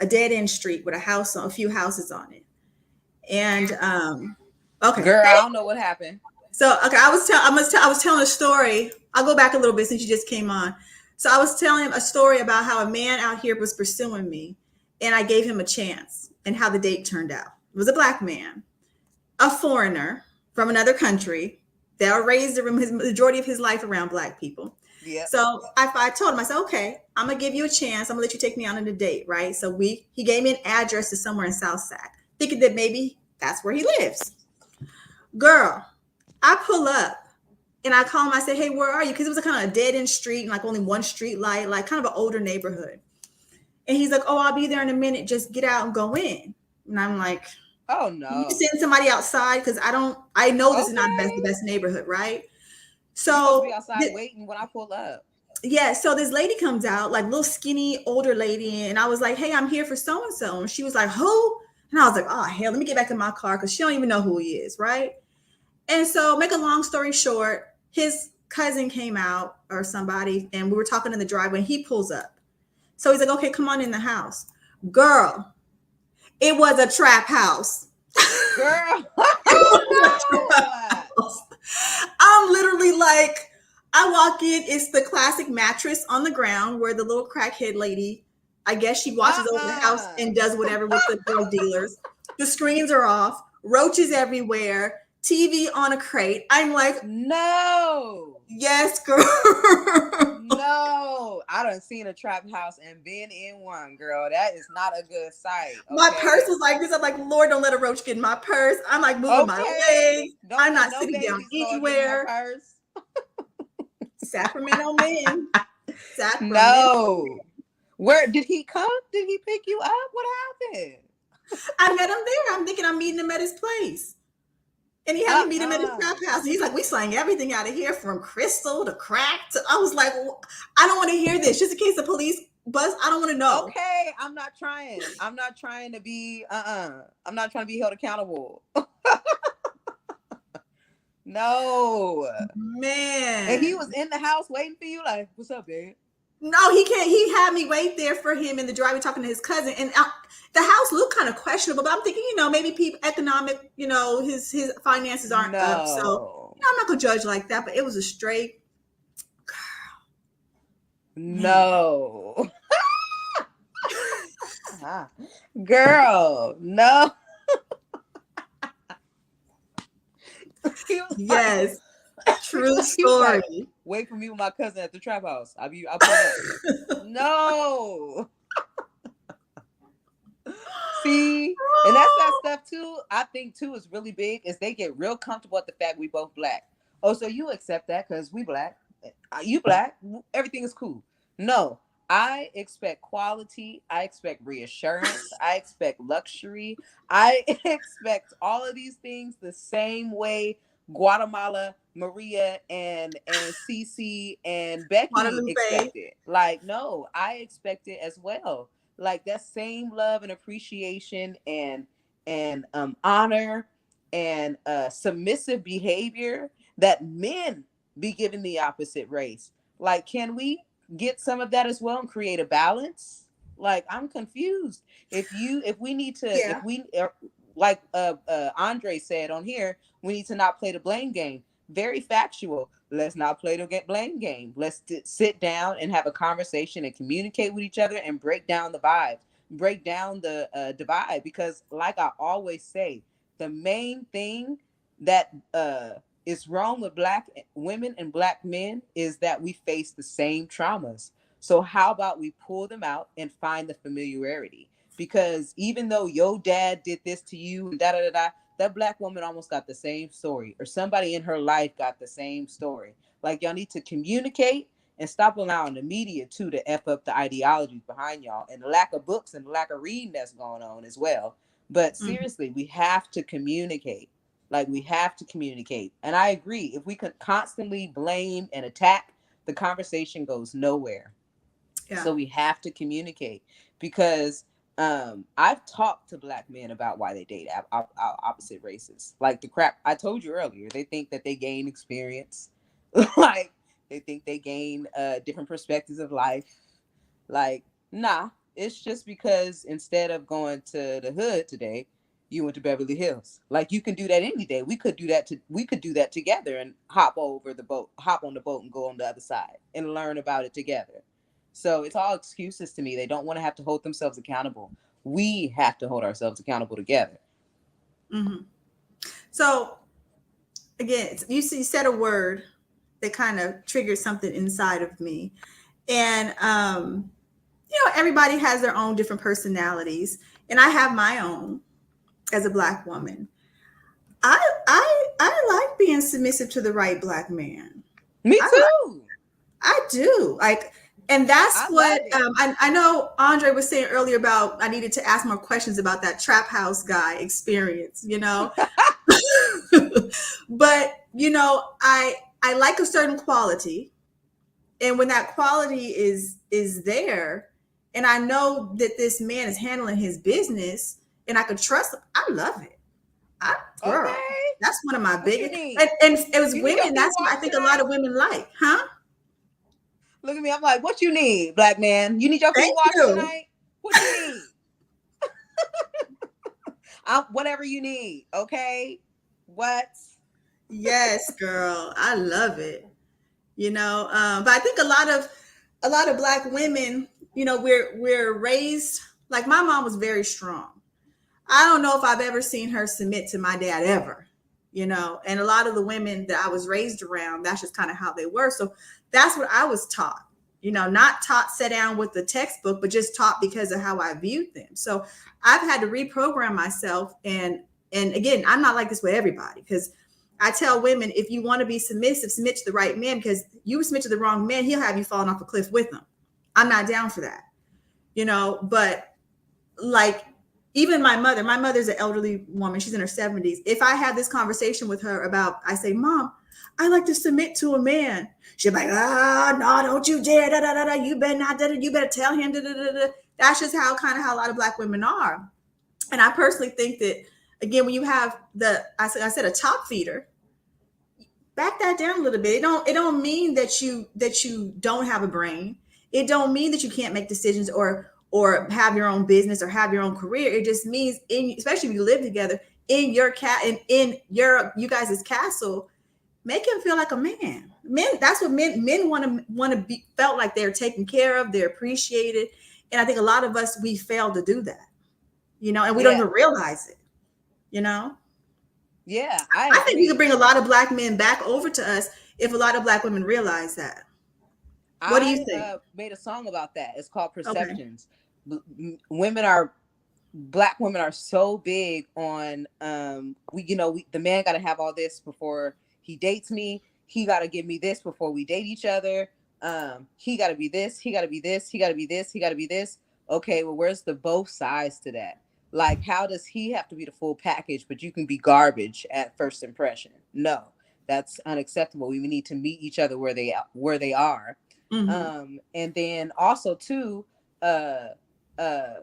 dead end street with a few houses on it. And okay, Girl, I don't know what happened. so okay, I was telling a story. I'll go back a little bit since you just came on. So I was telling him a story about how a man out here was pursuing me, and I gave him a chance, and how the date turned out. It was a black man, a foreigner from another country that raised his majority of his life around black people. Yep. So I told him, I said, okay, I'm gonna give you a chance. I'm gonna let you take me on a date, right? So he gave me an address to somewhere in South Sac, thinking that maybe that's where he lives. Girl, I pull up and I call him. I say, hey, where are you? Because it was a kind of a dead end street and like only one street light, like kind of an older neighborhood. And he's like, oh, I'll be there in a minute. Just get out and go in. And I'm like, Oh can you no. send somebody outside? Because I know this is not Okay. the best neighborhood, right? You're supposed to be So outside waiting when I pull up. yeah, so this lady comes out, like little skinny older lady, and I was like, hey, I'm here for so and so. And she was like, who? And I was like, oh hell, let me get back in my car because she don't even know who he is, right? And so, make a long story short, his cousin came out or somebody, and we were talking in the driveway. And he pulls up, so he's like, okay, come on in the house. Girl, it was a trap house. Girl. I'm literally like, I walk in, it's the classic mattress on the ground where the little crackhead lady, I guess she watches over the house and does whatever with the drug dealers. The screens are off, roaches everywhere, TV on a crate. I'm like, No. yes, girl. No. I done seen a trap house and been in one, girl. That is not a good sight. My Okay. purse was like this. I'm like, Lord, don't let a roach get in my purse. I'm like moving my Okay. legs. Don't I'm let not no sitting down babies, Lord, get in my anywhere. purse. Sacramento man. Sacramento. No. Where did he come? Did he pick you up? What happened? I met him there. I'm thinking I'm meeting him at his place. And he had me meet him at his trap house. And he's like, we slang everything out of here from crystal to crack to, I was like, well, I don't want to hear this. Just in case the police buzz, I don't want to know. Okay, I'm not trying. I'm not trying to be I'm not trying to be held accountable. No. Man. And he was in the house waiting for you, like, what's up, babe? No, he can't. He had me wait there for him in the driveway talking to his cousin. And the house looked kind of questionable, but I'm thinking, maybe people economic, his finances aren't up. So, I'm not going to judge like that, but it was a straight no. Girl, no. Yes. True story. Like, wait for me with my cousin at the trap house. I'll pull up. No. See, and that's that stuff too. I think too is really big. Is they get real comfortable at the fact we both black. Oh, so you accept that because we black? You black? Everything is cool. No, I expect quality. I expect reassurance. I expect luxury. I expect all of these things the same way Guatemala, Maria, and Cece and Becky Guadalupe. expect it. Like, no, I expect it as well. Like that same love and appreciation and honor and submissive behavior that men be given the opposite race. Like, can we get some of that as well and create a balance? Like, I'm confused. If we need to, Yeah. if we like Andre said on here, we need to not play the blame game. Very factual. Let's not play the blame game. Let's sit down and have a conversation and communicate with each other and break down the vibes, break down the divide. Because, like I always say, the main thing that is wrong with black women and black men is that we face the same traumas. So how about we pull them out and find the familiarity? Because even though your dad did this to you and da da da da, that black woman almost got the same story, or somebody in her life got the same story. Like, y'all need to communicate and stop allowing the media too to F up the ideologies behind y'all and the lack of books and the lack of reading that's going on as well. But seriously, we have to communicate. Like, we have to communicate. And I agree. If we could constantly blame and attack, the conversation goes nowhere. Yeah. So we have to communicate, because I've talked to black men about why they date opposite races. Like the crap I told you earlier, they think that they gain experience, like they think they gain different perspectives of life. Like, nah, it's just because instead of going to the hood today, you went to Beverly Hills. Like, you can do that any day. We could do that together and hop on the boat and go on the other side and learn about it together. So it's all excuses to me. They don't want to have to hold themselves accountable. We have to hold ourselves accountable together. Hmm. So again, you said a word that kind of triggered something inside of me, and everybody has their own different personalities, and I have my own as a black woman. I like being submissive to the right black man. Me I too. I do like, and that's I what love it. I know. Andre was saying earlier about I needed to ask more questions about that trap house guy experience. But I like a certain quality, and when that quality is there, and I know that this man is handling his business, and I could trust him, I love it. Girl, Okay. that's one of my What you biggest, need? and it was You need your women. feet That's what I washed think a lot tonight? of women like, huh? Look at me. I'm like, what you need, black man? You need your feet Thank washed you. tonight? What you need? Whatever you need. Okay. What? Yes, girl, I love it. But I think a lot of black women, we're raised like my mom was very strong. I don't know if I've ever seen her submit to my dad ever, and a lot of the women that I was raised around, that's just kind of how they were. So that's what I was taught, not taught set down with the textbook, but just taught because of how I viewed them. So I've had to reprogram myself. And again, I'm not like this with everybody, because I tell women, if you want to be submissive, submit to the right man, because you submit to the wrong man, he'll have you falling off a cliff with him. I'm not down for that, but like, even my mother's an elderly woman, she's in her 70s. If I have this conversation with her about, I say, Mom, I like to submit to a man, she'll be like, no, don't you dare, da, da, da, da. You better not, da, da, you better tell him, da, da, da, da. That's just how a lot of black women are. And I personally think that, again, when you have I said a top feeder, back that down a little bit. It don't mean that you don't have a brain. It don't mean that you can't make decisions, or have your own business, or have your own career. It just means, especially if you live together, in your in your you guys' castle, make him feel like a man. Men, that's what men want to be felt like they're taken care of, they're appreciated. And I think a lot of us, we fail to do that, and we don't Yeah. even realize it, you know. Yeah, I I think we could agree. bring a lot of black men back over to us if a lot of black women realize that. What do you I think? made a song about that. It's called Okay. Perceptions. Women are Black women are so big on the man got to have all this before he dates me. He got to give me this before we date each other. He got to be this, he got to be this, he got to be this, he got to be this. Okay, well, where's the both sides to that? Like, how does he have to be the full package, but you can be garbage at first impression? No, that's unacceptable. We need to meet each other where they are. Mm-hmm. And then also too, uh uh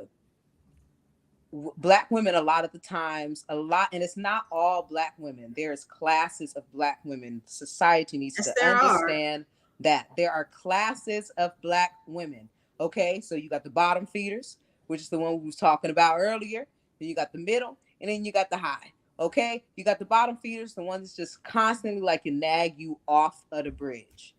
black women, a lot of the times, and it's not all black women, there's classes of black women. Society needs Yes, to there are. understand that there are classes of black women. Okay, so you got the bottom feeders, which is the one we was talking about earlier. Then you got the middle, and then you got the high. Okay, you got the bottom feeders, the ones that's just constantly like, you nag you off of the bridge.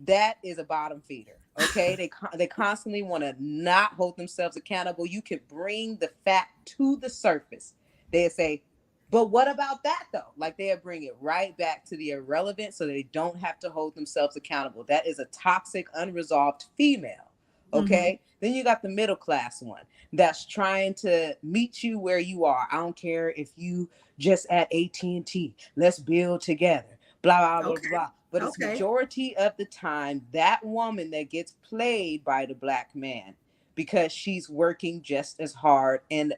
That is a bottom feeder. Okay, they constantly want to not hold themselves accountable. You can bring the fact to the surface. They say, but what about that though? Like, they'll bring it right back to the irrelevant, so they don't have to hold themselves accountable. That is a toxic, unresolved female. Mm-hmm. Okay, then you got the middle class one that's trying to meet you where you are. I don't care if you just at AT&T. Let's build together. Blah blah blah blah Okay. blah. But it's Okay. majority of the time that woman that gets played by the black man, because she's working just as hard. And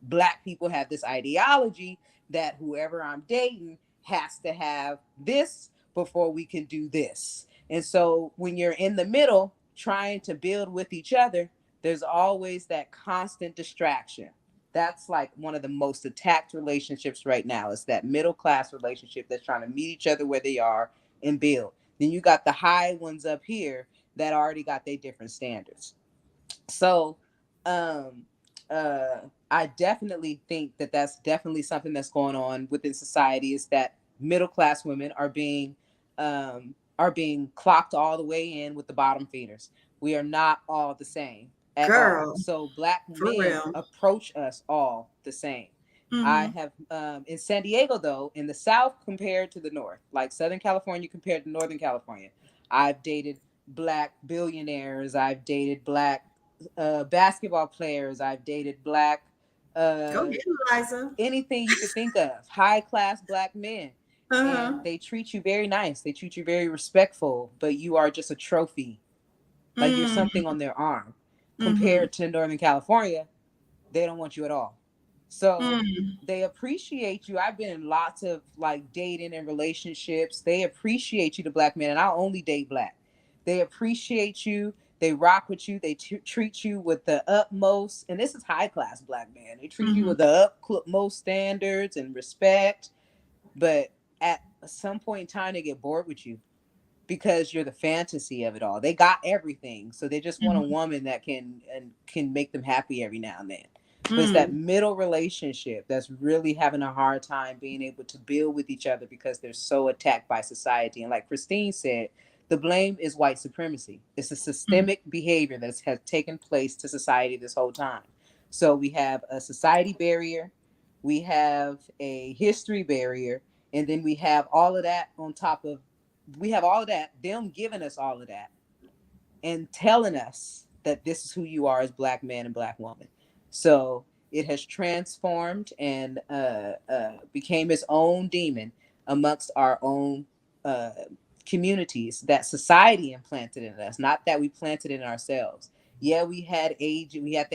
black people have this ideology that whoever I'm dating has to have this before we can do this. And so when you're in the middle trying to build with each other, there's always that constant distraction. That's like one of the most attacked relationships right now, is that middle class relationship that's trying to meet each other where they are and build. Then you got the high ones up here that already got their different standards. So um I definitely think that that's definitely something that's going on within society, is that middle class women are being clocked all the way in with the bottom feeders. We are not all the same at all. Girl, So black for men real. approach us all the same. I Mm-hmm. have in San Diego, though, in the South compared to the North, like Southern California compared to Northern California, I've dated black billionaires. I've dated black basketball players. I've dated black, Go uh, get it, Eliza. anything you could think of, high class black men. And Uh-huh. they treat you very nice. They treat you very respectful, but you are just a trophy. Like you're Mm-hmm. something on their arm. Mm-hmm. Compared to Northern California, they don't want you at all. So Mm-hmm. they appreciate you. I've been in lots of like dating and relationships. They appreciate you, the black man, and I only date black. They appreciate you. They rock with you. They treat you with the utmost, and this is high class black man. They treat you Mm-hmm. with the utmost standards and respect. But at some point in time, they get bored with you because you're the fantasy of it all. They got everything, so they just want a Mm-hmm. woman that can make them happy every now and then. But it's that Mm-hmm. middle relationship that's really having a hard time being able to build with each other because they're so attacked by society. And like Christine said, the blame is white supremacy. It's a systemic behavior that has taken place to society this whole time. So we have a society barrier, we have a history barrier, and then we have all of that, them giving us all of that and telling us that this is who you are as black man and black woman. So it has transformed and became its own demon amongst our own uh, communities that society implanted in us, not that we planted in ourselves. Yeah, we had the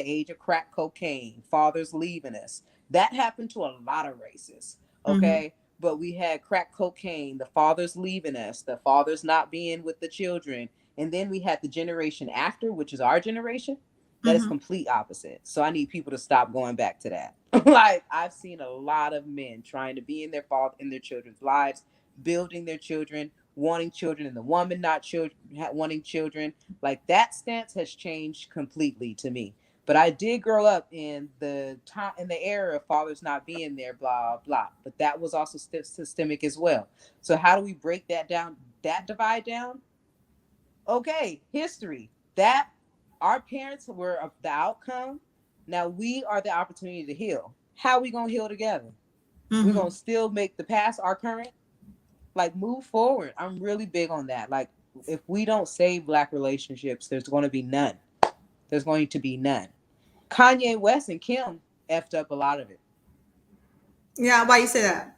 age of crack cocaine, fathers leaving us. That happened to a lot of races, Mm-hmm. okay? But we had crack cocaine, the fathers leaving us, the fathers not being with the children, and then we had the generation after, which is our generation, that is Mm-hmm. complete opposite. So I need people to stop going back to that. Like I've seen a lot of men trying to be in their father in their children's lives, building their children, wanting children, and the woman not children wanting children. Like that stance has changed completely to me. But I did grow up in the time in the era of fathers not being there, blah blah. But that was also systemic as well. So how do we break that down? That divide down, okay, history. That our parents were the outcome. Now we are the opportunity to heal. How are we gonna heal together? We're Mm-hmm. gonna still make the past our current. Like move forward. I'm really big on that. Like if we don't save black relationships, there's going to be none. There's going to be none. Kanye West and Kim effed up a lot of it. Yeah, why you say that?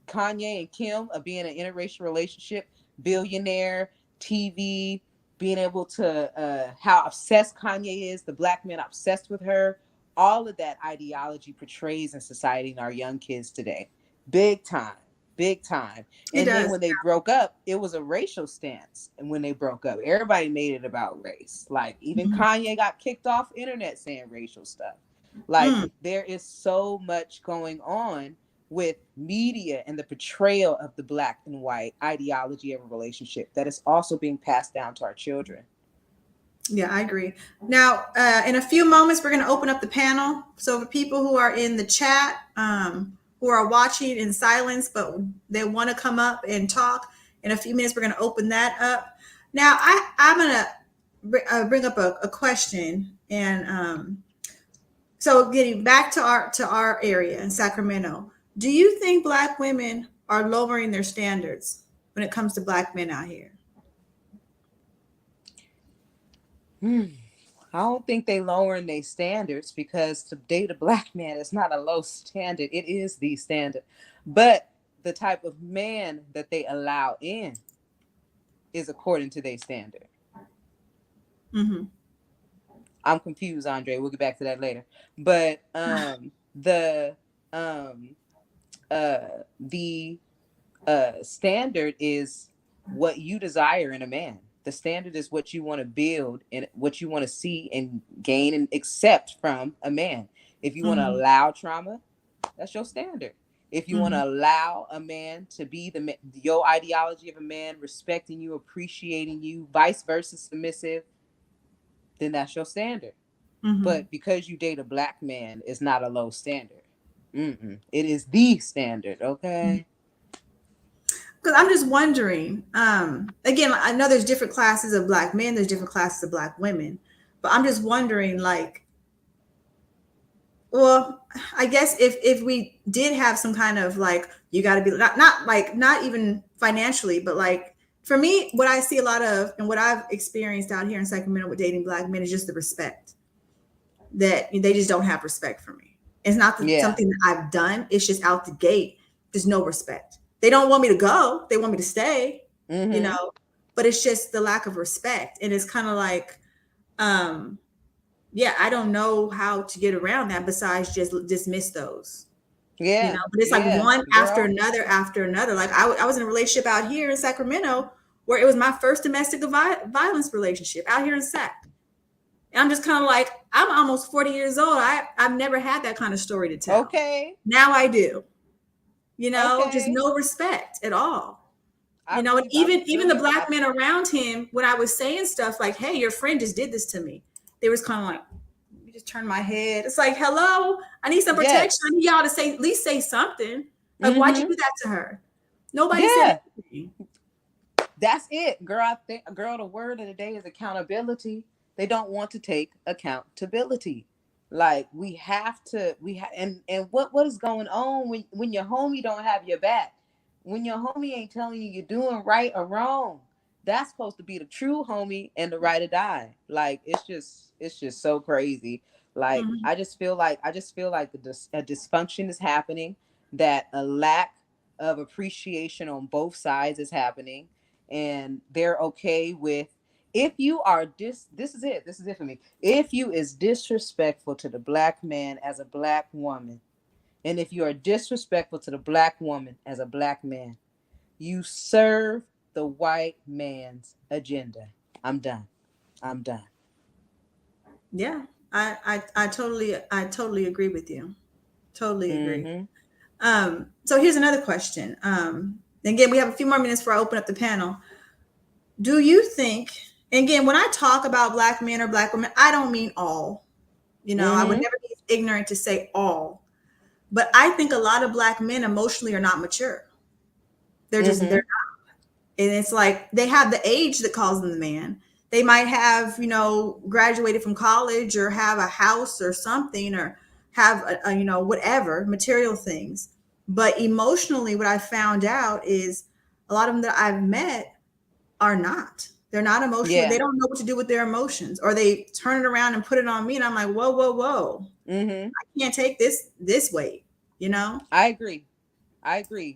Kanye and Kim of being an interracial relationship, billionaire, TV, being able to how obsessed Kanye is, the black man obsessed with her, all of that ideology portrays in society in our young kids today. Big time. Big time. He And then does. when they broke up, it was a racial stance. And when they broke up, everybody made it about race. Like even Mm-hmm. Kanye got kicked off internet saying racial stuff. Like Mm. there is so much going on with media and the portrayal of the black and white ideology of a relationship that is also being passed down to our children. Yeah, I agree. Now, in a few moments, we're going to open up the panel. So, for people who are in the chat, who are watching in silence, but they want to come up and talk, in a few minutes, we're going to open that up. Now, I'm going to bring up a question, and so getting back to our area in Sacramento, do you think Black women are lowering their standards when it comes to Black men out here? Hmm. I don't think they lowering their standards, because to date a black man is not a low standard. It is the standard. But the type of man that they allow in is according to their standard. Mm-hmm. I'm confused, Andre. We'll get back to that later. But the The standard is what you desire in a man. The standard is what you want to build and what you want to see and gain and accept from a man. If you want to Mm-hmm. allow trauma, that's your standard. If you want Mm-hmm. to allow a man to be your ideology of a man, respecting you, appreciating you, vice versa, submissive, then that's your standard. Mm-hmm. But because you date a black man, it's not a low standard. It is the standard, okay? Because I'm just wondering, again, I know there's different classes of black men, there's different classes of black women, but I'm just wondering, like, well, I guess if we did have some kind of like, you got to be not like not even financially, but like for me, what I see a lot of and what I've experienced out here in Sacramento with dating black men is just the respect that they just don't have respect for me. It's not Yeah. something that I've done. It's just out the gate. There's no respect. They don't want me to go. They want me to stay, you Mm-hmm. know, but it's just the lack of respect. And it's kind of like, um, yeah, I don't know how to get around that besides just dismiss those, Yeah. but it's like Yeah. one Girl. after another. Like I was in a relationship out here in Sacramento where it was my first domestic violence relationship out here in Sac. And I'm just kind of like, I'm almost 40 years old. I've never had that kind of story to tell. Okay. Now I do, just Okay. no respect at all. And I even feel the you. black men around him, when I was saying stuff like, hey, your friend just did this to me, they was kind of like, you just turn my head. It's like, hello, I need some protection. I Yes. need y'all to say at least say something. Like, why'd you Mm-hmm. do that to her? Nobody said Yeah. anything. That's it, girl. I think, girl, the word of the day is accountability. They don't want to take accountability. Like and what is going on when your homie don't have your back? When your homie ain't telling you you're doing right or wrong, that's supposed to be the true homie and the ride or die. Like it's just so crazy. Like Mm-hmm. I just feel like a dysfunction is happening, that a lack of appreciation on both sides is happening, and they're okay with, if you are this is it for me, if you is disrespectful to the black man as a black woman, and if you are disrespectful to the black woman as a black man, you serve the white man's agenda. I'm done. Yeah, I totally agree with you. Totally agree. Mm-hmm. So here's another question. Again, we have a few more minutes before I open up the panel. Do you think, and again, when I talk about black men or black women, I don't mean all. I would Mm-hmm. never be ignorant to say all, but I think a lot of black men emotionally are not mature. They're Mm-hmm. And it's like they have the age that calls them the man. They might have, graduated from college or have a house or something or have whatever material things. But emotionally, what I found out is a lot of them that I've met are not. They're not emotional. They Yeah. don't know what to do with their emotions, or they turn it around and put it on me. And I'm like, whoa, whoa, whoa. Mm-hmm. I can't take this weight, you know? I agree.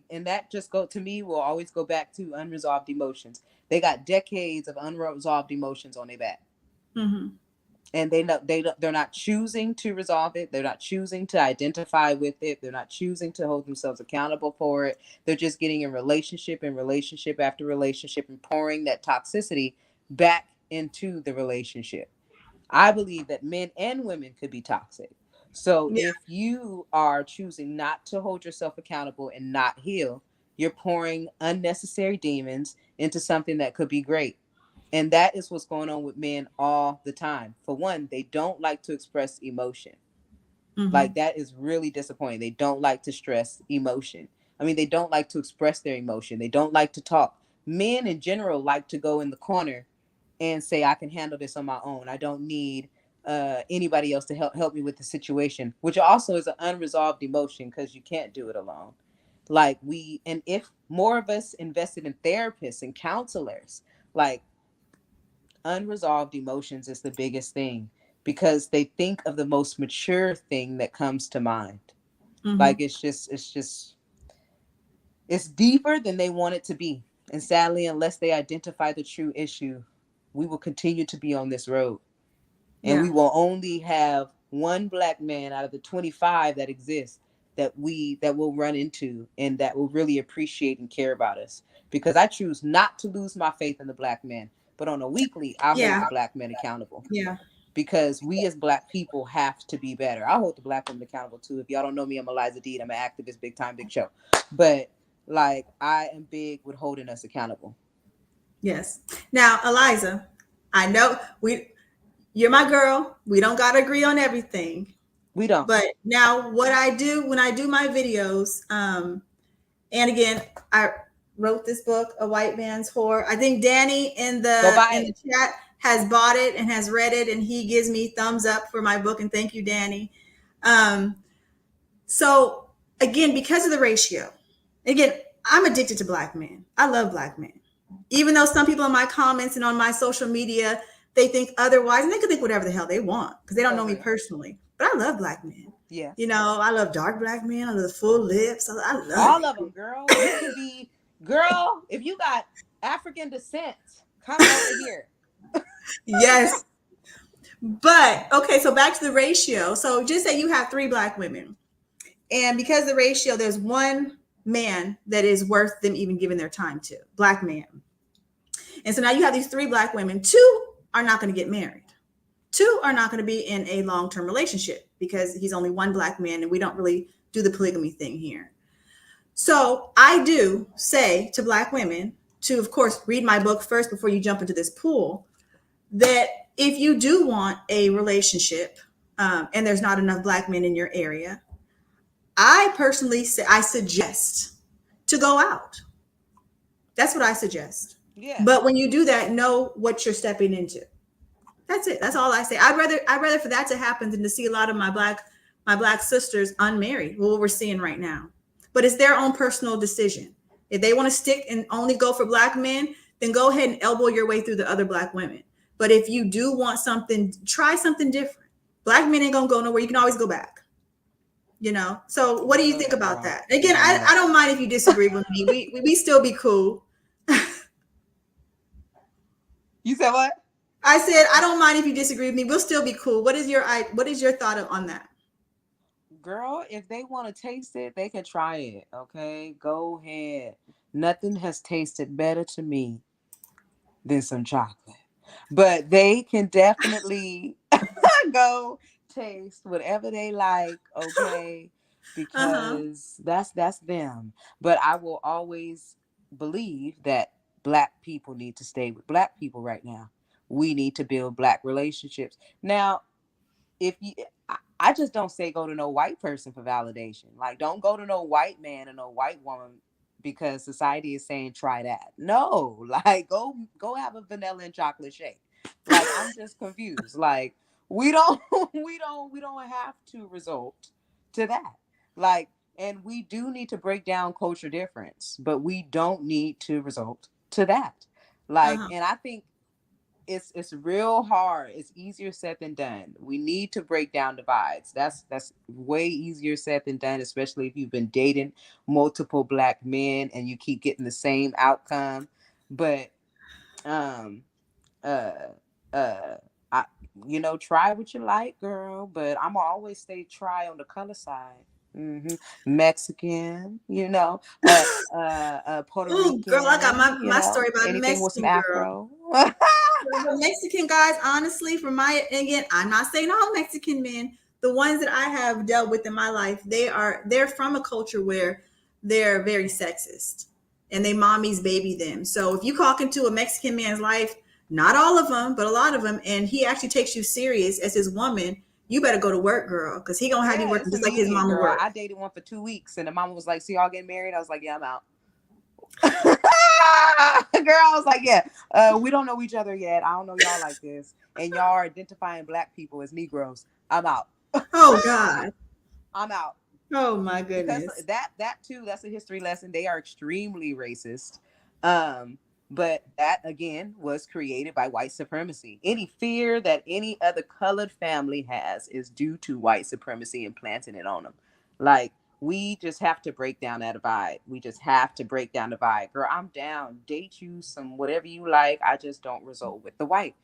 And that just go to me will always go back to unresolved emotions. They got decades of unresolved emotions on their back. Mm-hmm. And they're not choosing to resolve it. They're not choosing to identify with it. They're not choosing to hold themselves accountable for it. They're just getting in relationship and relationship after relationship and pouring that toxicity back into the relationship. I believe that men and women could be toxic. So Yeah. if you are choosing not to hold yourself accountable and not heal, you're pouring unnecessary demons into something that could be great. And that is what's going on with men all the time. For one, they don't like to express emotion. Like Mm-hmm. that is really disappointing. They don't like to stress emotion. I mean, they don't like to express their emotion. They don't like to talk. Men in general like to go in the corner and say, I can handle this on my own. I don't need anybody else to help me with the situation, which also is an unresolved emotion because you can't do it alone. And if more of us invested in therapists and counselors, like, unresolved emotions is the biggest thing, because they think of the most mature thing that comes to mind. Mm-hmm. Like it's deeper than they want it to be. And sadly, unless they identify the true issue, we will continue to be on this road. And we Yeah. will only have one black man out of the 25 that exist that we'll run into and that will really appreciate and care about us. Because I choose not to lose my faith in the black man, but on a weekly, I hold Yeah. the black men accountable Yeah. because we as black people have to be better. I hold the black women accountable too. If y'all don't know me, I'm Eliza Deeds. I'm an activist, big time, big show. But like I am big with holding us accountable. Yes. Now, Eliza, I know you're my girl. We don't gotta agree on everything. We don't. But now what I do when I do my videos, and again, I wrote this book, A White Man's Whore. I think Danny Go buy in it. the chat has bought it and has read it, and he gives me thumbs up for my book. And thank you, Danny. Um, so again, because of the ratio, again, I'm addicted to black men. I love black men. Even though some people in my comments and on my social media, they think otherwise, and they can think whatever the hell they want because they don't know me Totally. personally. But I love black men. You Yes. know, I love dark black men. I love the full lips. I love All it. of them, girl. You can be, girl, if you got African descent, come over here. Yes. But okay, so back to the ratio. So just say you have three black women. And because of the ratio, there's one man that is worth them even giving their time to, black man. And so now you have these three black women. Two are not going to get married. Two are not going to be in a long term relationship because he's only one black man and we don't really do the polygamy thing here. So I do say to black women to, of course, read my book first before you jump into this pool, that if you do want a relationship and there's not enough black men in your area, I personally say I suggest to go out. That's what I suggest. Yeah. But when you do that, know what you're stepping into. That's it. That's all I say. I'd rather for that to happen than to see a lot of my black sisters unmarried. What we're seeing right now. But it's their own personal decision. If they want to stick and only go for black men, then go ahead and elbow your way through the other black women. But if you do want something, try something different. Black men ain't gonna go nowhere. You can always go back. So what do I you know think that, about girl. that? Again, I know I that. don't mind if you disagree with me. We still be cool. You said what? I said I don't mind if you disagree with me. We'll still be cool. What is your thought on that? Girl, if they want to taste it, they can try it. Okay, go ahead. Nothing has tasted better to me than some chocolate. But they can definitely go taste whatever they like, okay? Uh-huh. Because that's them. But I will always believe that black people need to stay with black people right now. We need to build black relationships. Now, if you I just don't say go to no white person for validation. Like don't go to no white man or no white woman because society is saying try that. No, like go have a vanilla and chocolate shake. Like I'm just confused. Like we don't we don't have to resort to that. Like and we do need to break down culture difference, but we don't need to resort to that. Like Uh-huh. and I think it's real hard. It's easier said than done. We need to break down divides. That's way easier said than done, especially if you've been dating multiple black men and you keep getting the same outcome. But um uh uh I try what you like, girl, but I'm always say try on the color side. Mexican, Puerto Oh, girl, I got Rican, my story about a anything with some Mexican girl. afro. The Mexican guys, honestly, from my again, I'm not saying all Mexican men. The ones that I have dealt with in my life, they're from a culture where they're very sexist, and they mommies baby them. So if you talk into a Mexican man's life, not all of them, but a lot of them, and he actually takes you serious as his woman, you better go to work, girl, because he gonna have you Yeah, working it's just like his immediate, mama girl. worked. I dated one for 2 weeks, and the mama was like, "So y'all getting married?" I was like, "Yeah, I'm out." Girl, I was like, "Yeah, we don't know each other yet. I don't know y'all like this, and y'all are identifying black people as Negroes. I'm out. Oh God. I'm out." Oh my Because goodness. that too, that's a history lesson. They are extremely racist. um but that again was created by white supremacy. Any fear that any other colored family has is due to white supremacy and planting it on them. Like we just have to break down that divide. We just have to break down the divide. Girl, I'm down, date you some whatever you like, I just don't result with the white.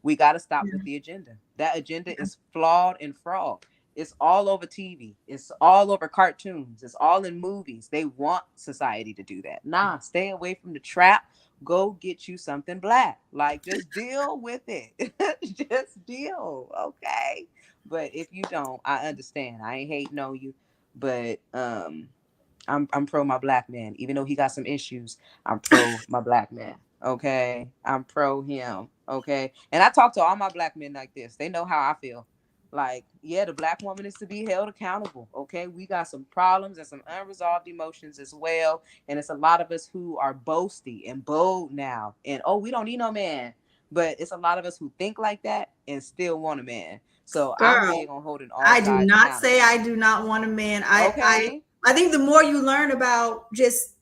We got to stop with the agenda. That agenda is flawed and fraud. It's all over TV. It's all over cartoons. It's all in movies. They want society to do that. Nah, stay away from the trap. Go get you something black. Like, just deal with it. Just deal, okay? But if you don't, I understand. I ain't hating on you, but I'm pro my black man. Even though he got some issues, I'm pro my black man. Okay, I'm pro him. Okay, and I talk to all my black men like this. They know how I feel. Like, yeah, the black woman is to be held accountable. Okay, we got some problems and some unresolved emotions as well, and it's a lot of us who are boasty and bold now, and oh, we don't need no man. But it's a lot of us who think like that and still want a man. So I'm Girl, big on holding all I do sides not say accountable. I do not want a man. Okay. I think the more you learn about just,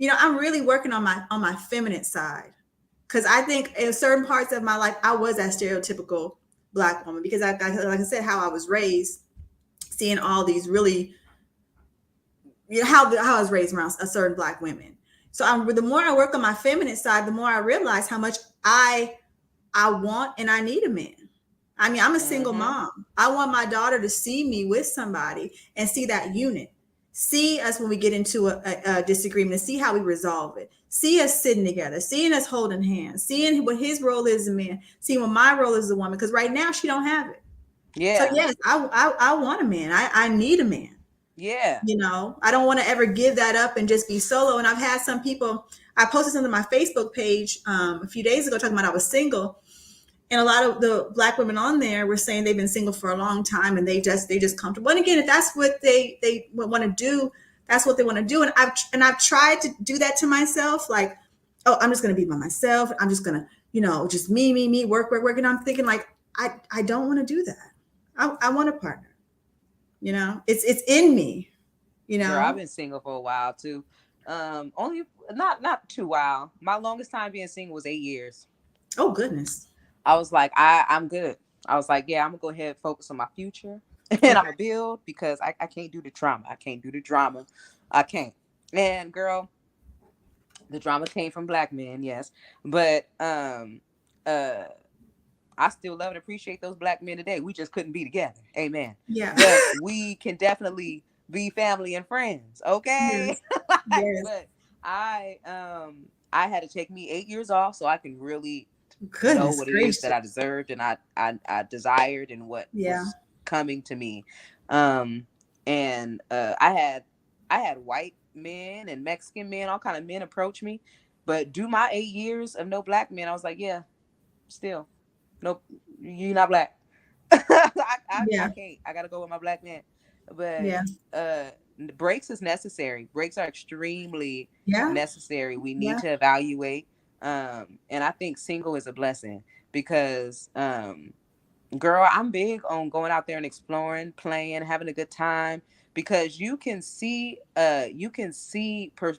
I'm really working on my feminine side, because I think in certain parts of my life I was that stereotypical black woman, because like I said, how I was raised, seeing all these really, how I was raised around a certain black women. So the more I work on my feminine side, the more I realize how much I want and I need a man. I mean, I'm a single Mm-hmm. mom. I want my daughter to see me with somebody and see that unit. See us when we get into a disagreement and see how we resolve it. See us sitting together, seeing us holding hands, seeing what his role is as a man, seeing what my role is as a woman. Because right now she don't have it. So Yeah. yes, I want a man. I need a man. Yeah. I don't want to ever give that up and just be solo. And I've had some people. I posted something on my Facebook page a few days ago talking about I was single, and a lot of the black women on there were saying they've been single for a long time and they just comfortable. And again, if that's what they want to do, that's what they want to do. And I've tried to do that to myself, like, oh, I'm just going to be by myself. I'm just going to, just me, work. And I'm thinking, like, I don't want to do that. I want a partner. It's in me. you Girl, I've know been single for a while too. Only not too while. My longest time being single was 8 years. Oh goodness. I was like, I'm good. I was like, yeah, I'm gonna go ahead and focus on my future and I'm Okay. gonna build because I can't do the trauma. I can't do the drama. I can't. And girl, the drama came from black men, yes. But uh I still love and appreciate those black men today. We just couldn't be together. Amen. Yeah. But we can definitely be family and friends. Okay. Yes. Like, Yes. but I had to take me 8 years off so I can really know Goodness what it is that gracious. I deserved and I desired and what Yeah. was coming to me. Um and I had white men and Mexican men, all kind of men approach me. But do my 8 years of no black men, I was like, yeah, still. Nope, you're not black. I Yeah. can't. I gotta go with my black man. But Yeah. uh breaks is necessary. Breaks are extremely Yeah. necessary. We need Yeah. to evaluate. And I think single is a blessing because girl, I'm big on going out there and exploring, playing, having a good time because you can see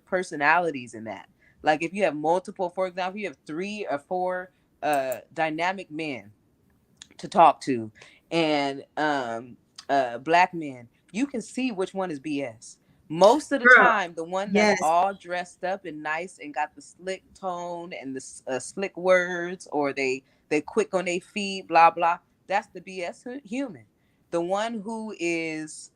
personalities in that. Like if you have multiple, for example, you have 3 or 4 dynamic men to talk to and black men, you can see which one is BS. Most of the Girl. time, the one that's Yes. all dressed up and nice and got the slick tone and the slick words, or they quick on their feet, blah blah. That's the BS human. The one who is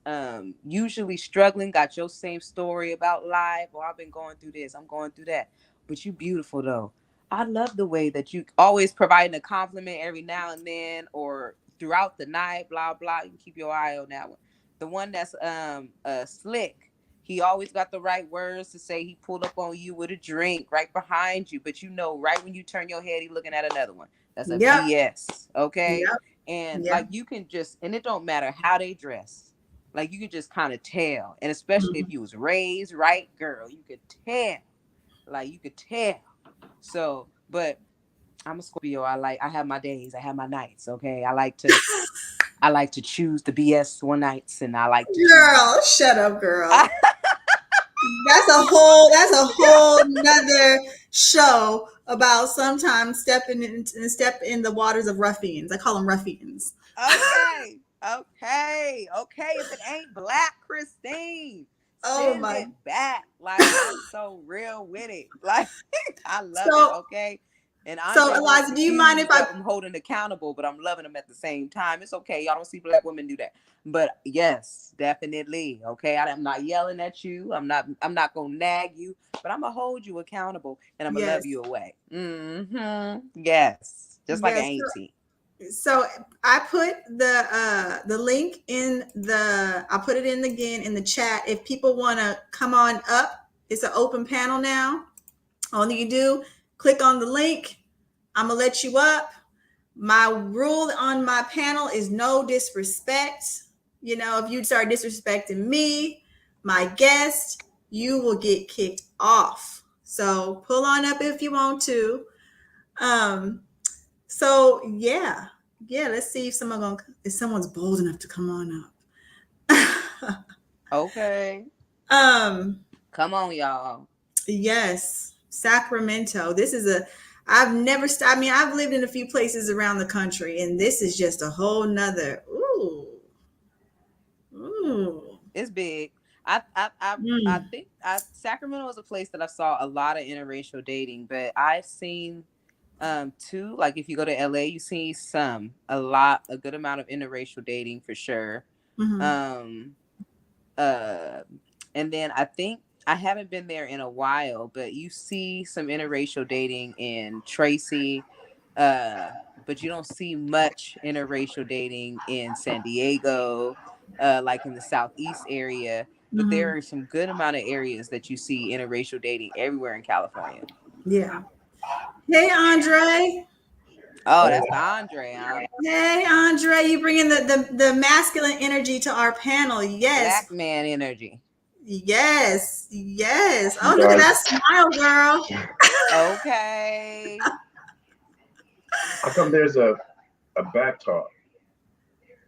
usually struggling, got your same story about life. Or I've been going through this, I'm going through that. But you beautiful though. I love the way that you always providing a compliment every now and then or throughout the night, blah blah. You can keep your eye on that one. The one that's slick. He always got the right words to say. He pulled up on you with a drink right behind you, but you know, right when you turn your head, he looking at another one. That's a Yep. BS. Okay. Yep. And Yeah. like you can just, and it don't matter how they dress. Like you can just kind of tell. And especially if Mhm. you was raised right, girl, you could tell. Like you could tell. So, but I'm a Scorpio. I have my days, I have my nights, okay? I like to choose the BS one nights and I like to choose Girl, shut up, girl. That's a whole nother show about sometimes step in the waters of ruffians. I call them ruffians. Okay. Okay. Okay. If it ain't black, Christine, Oh send my. it back. Like I'm so real with it. Like I love it. So Okay. And So Andre wants Eliza, to do you mind if accuse I? that I'm holding accountable, but I'm loving him at the same time. It's okay. Y'all don't see black women do that. But yes, definitely. Okay. I'm not yelling at you. I'm not gonna nag you, but I'm gonna hold you accountable and I'm gonna love Yes, you away. Mm-hmm. Yes. Just like an yes. auntie. So I put the link in the. I'll put it in again in the chat. If people want to come on up, it's an open panel now. All you do, click on the link. I'm gonna let you up. My rule on my panel is no disrespect. You know, if you start disrespecting me, my guest, you will get kicked off. So pull on up if you want to. Um, so yeah. Let's see if someone's bold enough to come on up. Okay. um, Come on, y'all. yes, Sacramento. This is a. I've never. I mean, I've lived in a few places around the country, and this is just a whole nother. Ooh, ooh. It's big. I Mm, think Sacramento is a place that I saw a lot of interracial dating, but I've seen too, like if you go to LA, you see a good amount of interracial dating for sure. mm-hmm, Um uh and then I think I haven't been there in a while, but you see some interracial dating in Tracy, uh, but you don't see much interracial dating in San Diego, like in the southeast area. But mm-hmm. there are some good amount of areas that you see interracial dating everywhere in California. Yeah. Hey, Andre. Oh, Oh, that's the Andre, huh? Hey, Andre. You bring in the masculine energy to our panel. Yes, Black man energy. yes, yes. you Oh, look at guys, that smile, girl. Okay. how come there's a back talk?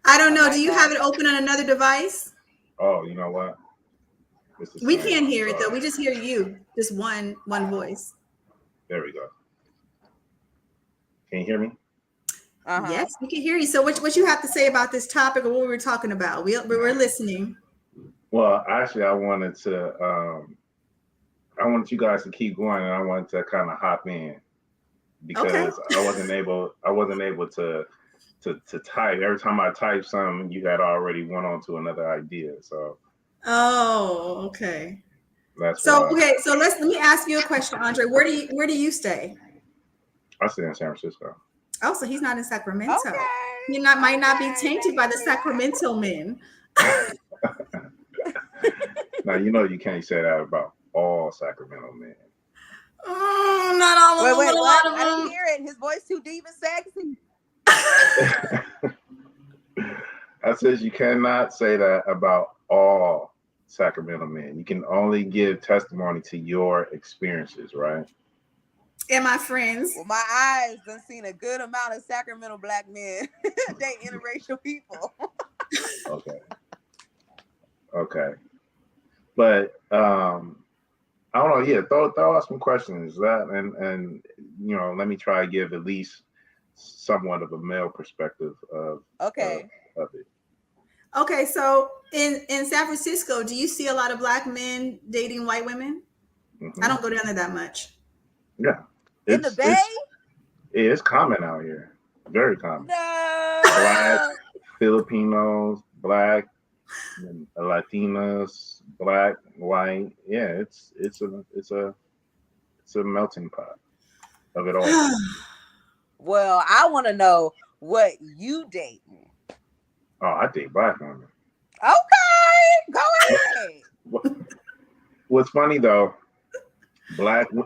I don't A know. Do mic you have off. it open on another device? Oh, you know what? It's the We same. can't I'm hear it though. sorry. We just hear you. Just one voice. There we go. Can you hear me? Uh-huh. Yes, we can hear you. So what you have to say about this topic or what we were talking about? We're listening. Well, actually, I wanted you guys to keep going, and I wanted to kind of hop in Okay. because I wasn't able to type. Every time I type something, you had already went on to another idea. So Oh, okay. that's So why okay, so let me ask you a question, Andre. Where do you stay? I stay in San Francisco. Oh, so he's not in Sacramento. Okay. He not might not be Okay, tainted by the baby. Sacramento men. Now you know you can't say that about all Sacramento men. Not all of Wait, them, but wait, a what? lot I didn't of hear it. His voice too deep and sexy. I says you cannot say that about all Sacramento men. You can only give testimony to your experiences, right? and my friends. Well, my eyes done seen a good amount of Sacramento black men date interracial people. Okay. Okay. But I don't know. Yeah, throw out some questions. That and let me try to give at least somewhat of a male perspective of, Okay. of it. Okay, so in San Francisco, do you see a lot of black men dating white women? I Hmm. don't go down there that much. Yeah, In the it's Bay? it's it's common out here. Very common. Black, No. Filipinos, black, Latinas, black, white. Yeah, it's a melting pot of it all. Well, I want to know what you dating. Oh, I date black women. Okay, go ahead. What's funny though,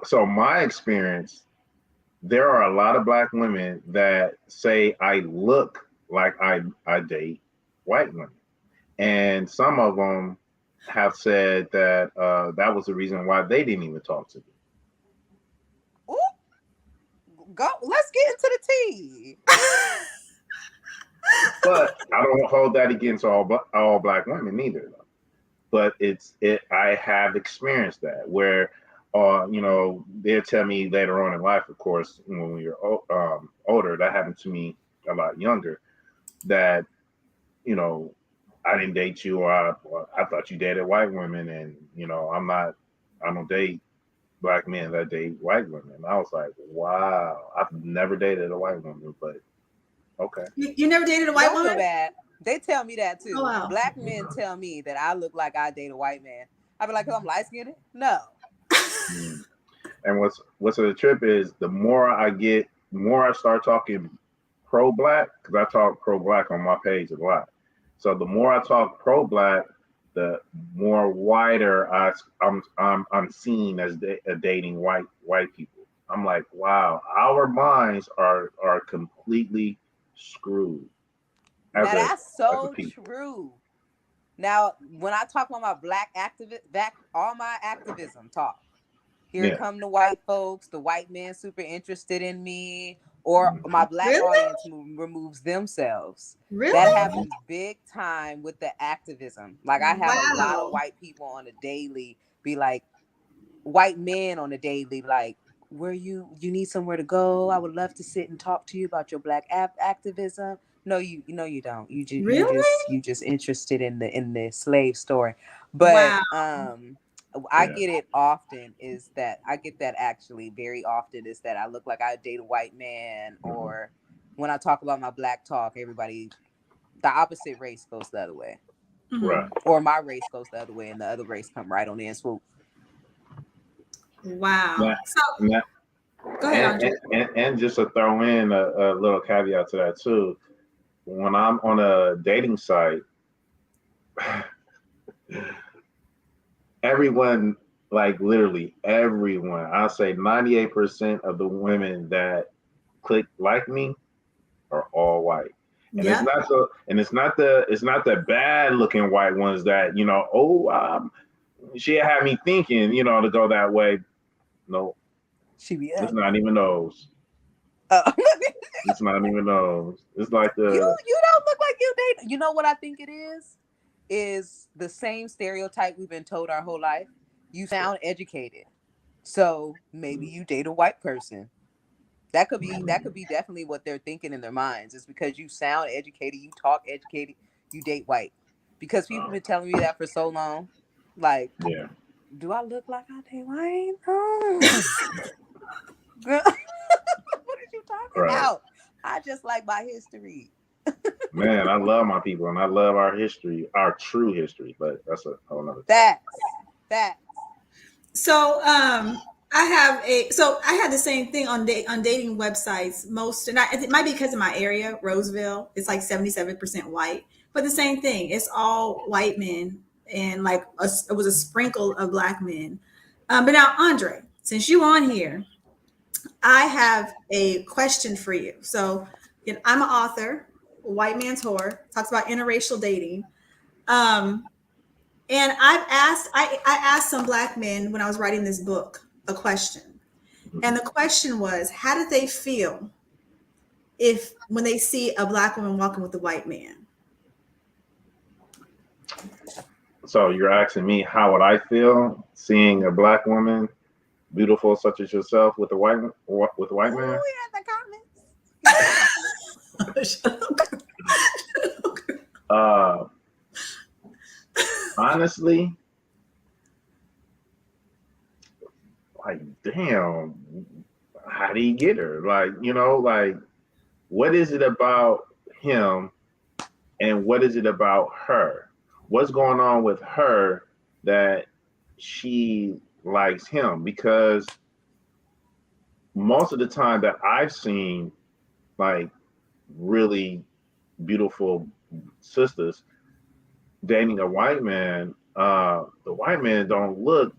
so my experience, there are a lot of black women that say I look like I date white women, and some of them have said that that was the reason why they didn't even talk to me. Ooh, go. Let's get into the tea. But I don't hold that against all black women either, though. But I have experienced that where, they'll tell me later on in life, of course, when we were older, that happened to me a lot younger, that you know I didn't date you, or I thought you dated white women, and I don't date black men that date white women. I was like, wow, I've never dated a white woman, but okay. You never dated a white Don't feel woman? bad. They tell me that Oh too. wow. Black men tell me that I look like I date a white man. I be like, cause I'm light skinned. No. Mm. And what's the trip is the more I start talking pro black, because I talk pro black on my page a lot. So the more I talk pro black, the more wider I'm seen as dating white people. I'm like, wow, our minds are completely screwed Now that's as a so people. true. Now, when I talk about my black activist, back all my activism talk. Here Yeah. come the white folks, the white men super interested in me, or Hmm. my black Really? audience removes themselves. That Really? happens big time with the activism. Like I have a lot of Wow. white people on a daily be like, white men on a daily like, where you need somewhere to go, I would love to sit and talk to you about your black activism. No, you don't, Really? you just interested in the slave story. But Wow. I Yeah. get it often is that I get that actually very often is that I look like I date a white man, Hmm. or when I talk about my black talk, everybody, the opposite race goes the other way, Right. Hmm. or my race goes the other way and the other race come right on in swoop. Wow. Now, So now, go ahead, Andre. and just to throw in a little caveat to that too, when I'm on a dating site, everyone, like literally everyone, I'll say 98% of the women that click like me are all white. And it's Yep. not so, and it's not the bad looking white ones that, oh, she had me thinking, to go that way. No, She be it's ugly. not even those. Uh, It's not even those. It's like you don't look like you date. You know what I think it is? Is the same stereotype we've been told our whole life. You sound educated, so maybe you date a white person. That could be definitely what they're thinking in their minds. Is because you sound educated, you talk educated, you date white. Because people um, been telling me that for so long. Like, yeah, do I look like I date white? No. Girl, what are you talking right. about? I just like my history. Man, I love my people and I love our history, our true history, but that's a whole nother topic. Facts. Facts. So I had the same thing on dating websites. Most, and it might be because of my area, Roseville. It's like 77% white, but the same thing. It's all white men and like it was a sprinkle of black men. But now, Andre, since you on here, I have a question for you. So, I'm an author. White Man's Whore talks about interracial dating. Um, and I asked some black men when I was writing this book a question. And the question was, how did they feel if when they see a black woman walking with a white man? So you're asking me how would I feel seeing a black woman, beautiful such as yourself, with a white Ooh, man? he had the comments. He had the comments. Uh, honestly, like, damn, how did he get her? Like, like, what is it about him, and what is it about her? What's going on with her that she likes him? Because most of the time that I've seen, like, really beautiful sisters dating a white man, the white men don't look,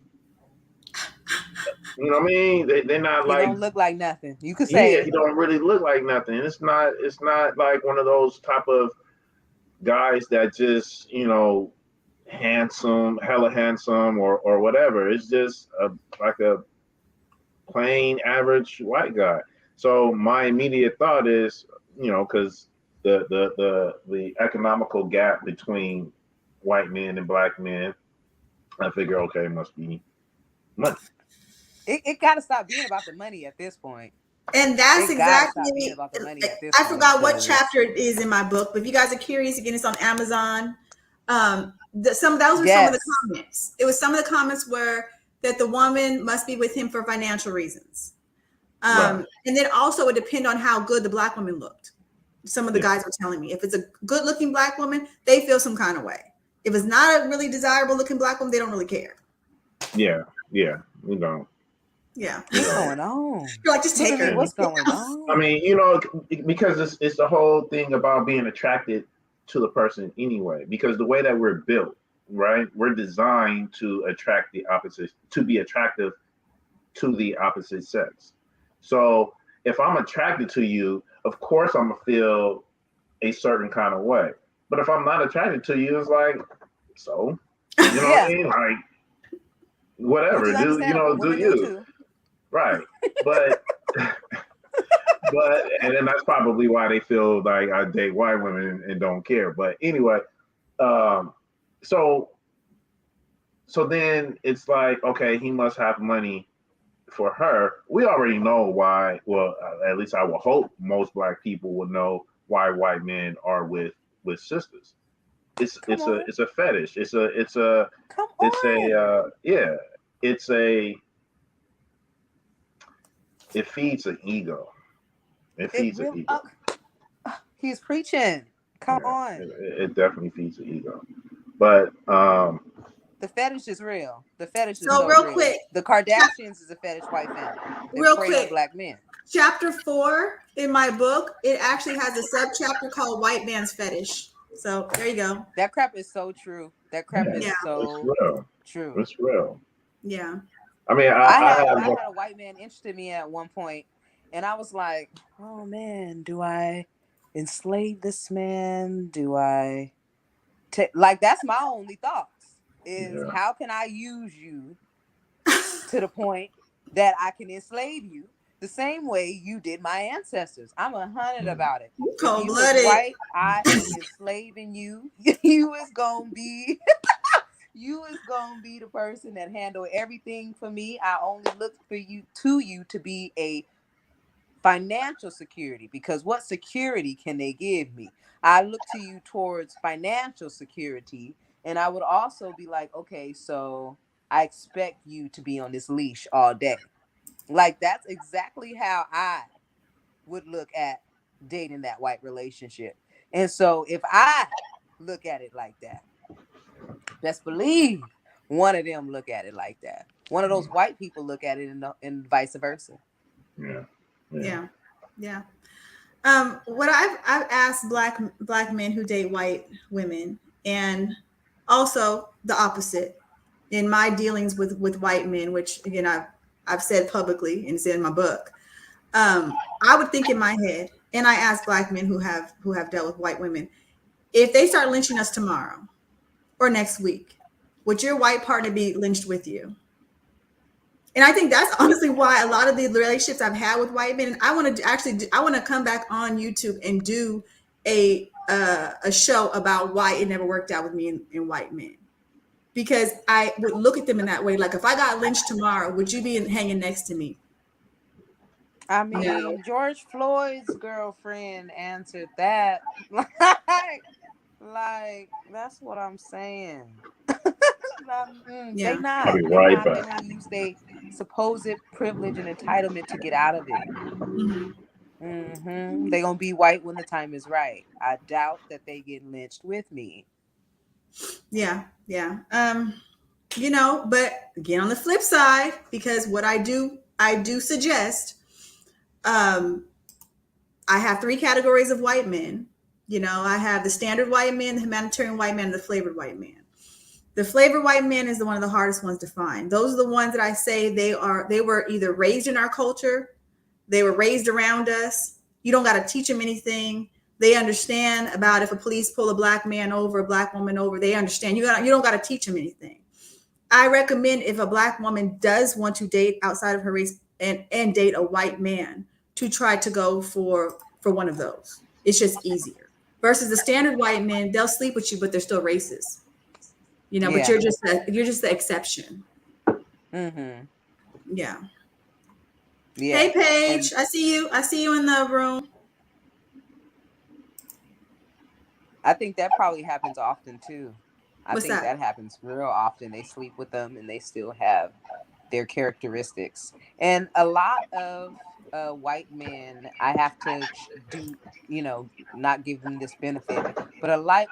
you know what I mean? They're not He like, don't look like nothing. You could say yeah, he it. don't really look like nothing. It's not like one of those type of guys that just, handsome, hella handsome, or whatever. It's just like a plain average white guy. So my immediate thought is, because the economical gap between white men and black men, I figure, okay, it must be money. It gotta stop being about the money at this point. And that's It gotta stop being exactly, about the money at this I point forgot what because chapter it is in my book, but if you guys are curious, again, it's on Amazon. Those were some of the yes. comments. It was some of the comments where that the woman must be with him for financial reasons. Right. And then also it depends on how good the black woman looked. Some of the Yeah. guys were telling me if it's a good looking black woman, they feel some kind of way. If it's not a really desirable looking black woman, they don't really care. Yeah. Yeah. We don't. Yeah. We What's don't. going on? You're like, just take Literally, her. what's going I on? mean, because it's the whole thing about being attracted to the person anyway. Because the way that we're built, right? We're designed to attract the opposite, to be attractive to the opposite sex. So if I'm attracted to you, of course I'm gonna feel a certain kind of way. But if I'm not attracted to you, it's like, so, you know what I Yeah, mean? Like, which whatever, is do understandable. do Women do it you, too. right? But and then that's probably why they feel like I date white women and don't care. But anyway, um, so then it's like, okay, he must have money for her. We already know why. Well, at least I will hope most black people will know why white men are with sisters. Come on, It's a fetish. come It's a on. yeah. It's a it feeds an ego. It It feeds an real. ego. He's preaching. Come Yeah, on. it definitely feeds the ego. But The fetish is real. The fetish is So so real real. quick, The Kardashians is a fetish white family. They real prey on quick. black men. Chapter 4 in my book, it actually has a subchapter called White Man's Fetish. So there you go. That crap is so true. That crap yeah, is Yeah. it's so real. true. It's real. Yeah. I mean, I had a white man interested in me at one point, and I was like, oh man, do I enslave this man? Do I like that's my only thoughts is yeah, how can I use you to the point that I can enslave you the same way you did my ancestors. I'm 100 about it. If Cold you is blooded. white, I am enslaving you. You is gonna be you is gonna be the person that handle everything for me. I only look for you to be a financial security because what security can they give me? I look to you towards financial security, and I would also be like, okay, so I expect you to be on this leash all day. Like that's exactly how I would look at dating that white relationship. And so if I look at it like that, best believe one of them look at it like that. One of those white people look at it and vice versa. yeah, yeah. Yeah. Yeah. What I've asked black men who date white women, and also the opposite in my dealings with white men, which again I've said publicly and said in my book. I would think in my head, and I ask black men who have dealt with white women, if they start lynching us tomorrow or next week, would your white partner be lynched with you? And I think that's honestly why a lot of the relationships I've had with white men, and I want to I want to come back on YouTube and do a show about why it never worked out with me and white men, because I would look at them in that way. Like if I got lynched tomorrow, would you be hanging next to me? I No. mean, George Floyd's girlfriend answered that. Like that's what I'm saying. Yeah. I'll be They right not. They back. gonna use their supposed privilege and entitlement to get out of it. Hmm. They gonna be white when the time is right. I doubt that they get lynched with me. Yeah. Yeah. But again, on the flip side, because what I do suggest, um, I have three categories of white men. I have the standard white man, the humanitarian white man, and the flavored white man. The flavored white man is the one of the hardest ones to find. Those are the ones that I say they were either raised in our culture, they were raised around us. You don't got to teach them anything. They understand about if a police pull a black man over, a black woman over. They understand. You don't got to teach them anything. I recommend if a black woman does want to date outside of her race and date a white man to try to go for one of those. It's just easier. Versus the standard white men, they'll sleep with you, but they're still racist. But Yeah. you're just the exception. Mm-hmm. Yeah. Yeah. Hey Paige, And I see you. I see you in the room. I think that probably happens often too. I What's think that? that happens real often. They sleep with them and they still have their characteristics. And a lot of white men, I have to do, not give them this benefit, but a lot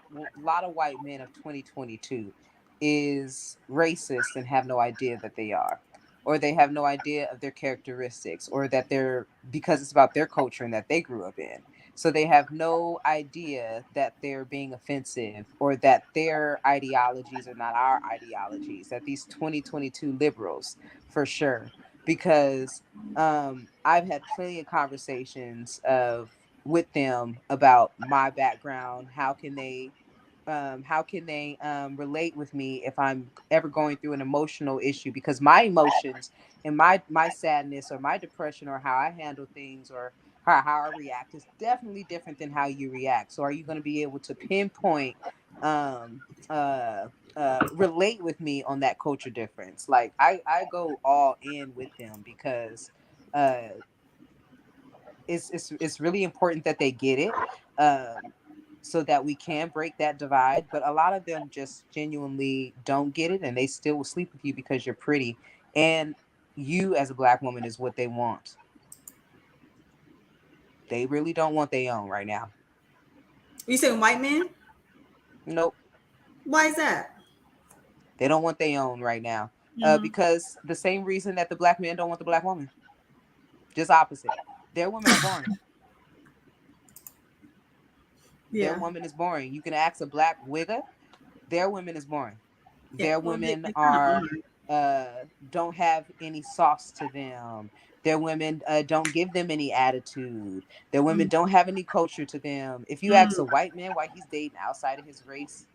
of white men of 2022 is racist and have no idea that they are, or they have no idea of their characteristics, or that they're, because it's about their culture and that they grew up in. So they have no idea that they're being offensive, or that their ideologies are not our ideologies, that these 2022 liberals, for sure. Because I've had plenty of conversations of with them about my background. How can they relate with me if I'm ever going through an emotional issue? Because my emotions and my sadness or my depression, or how I handle things, or how I react, is definitely different than how you react. So are you going to be able to pinpoint, um relate with me on that culture difference? Like I go all in with them, because uh it's really important that they get it, um, so that we can break that divide. But a lot of them just genuinely don't get it, and they still will sleep with you because you're pretty, and you as a black woman is what they want. They really don't want their own right now. You saying white men? Nope, Why is that? they don't want their own right now. Mm-hmm. Because the same reason that the black men don't want the black woman, just opposite. Their women are boring. Their Yeah. woman is boring. You can ask a black wigger, their women is boring. Yeah. Their Well, women they kind of are are. don't have any sauce to them. Their women don't give them any attitude. Their women Mm. don't have any culture to them. If you ask Mm. a white man why he's dating outside of his race,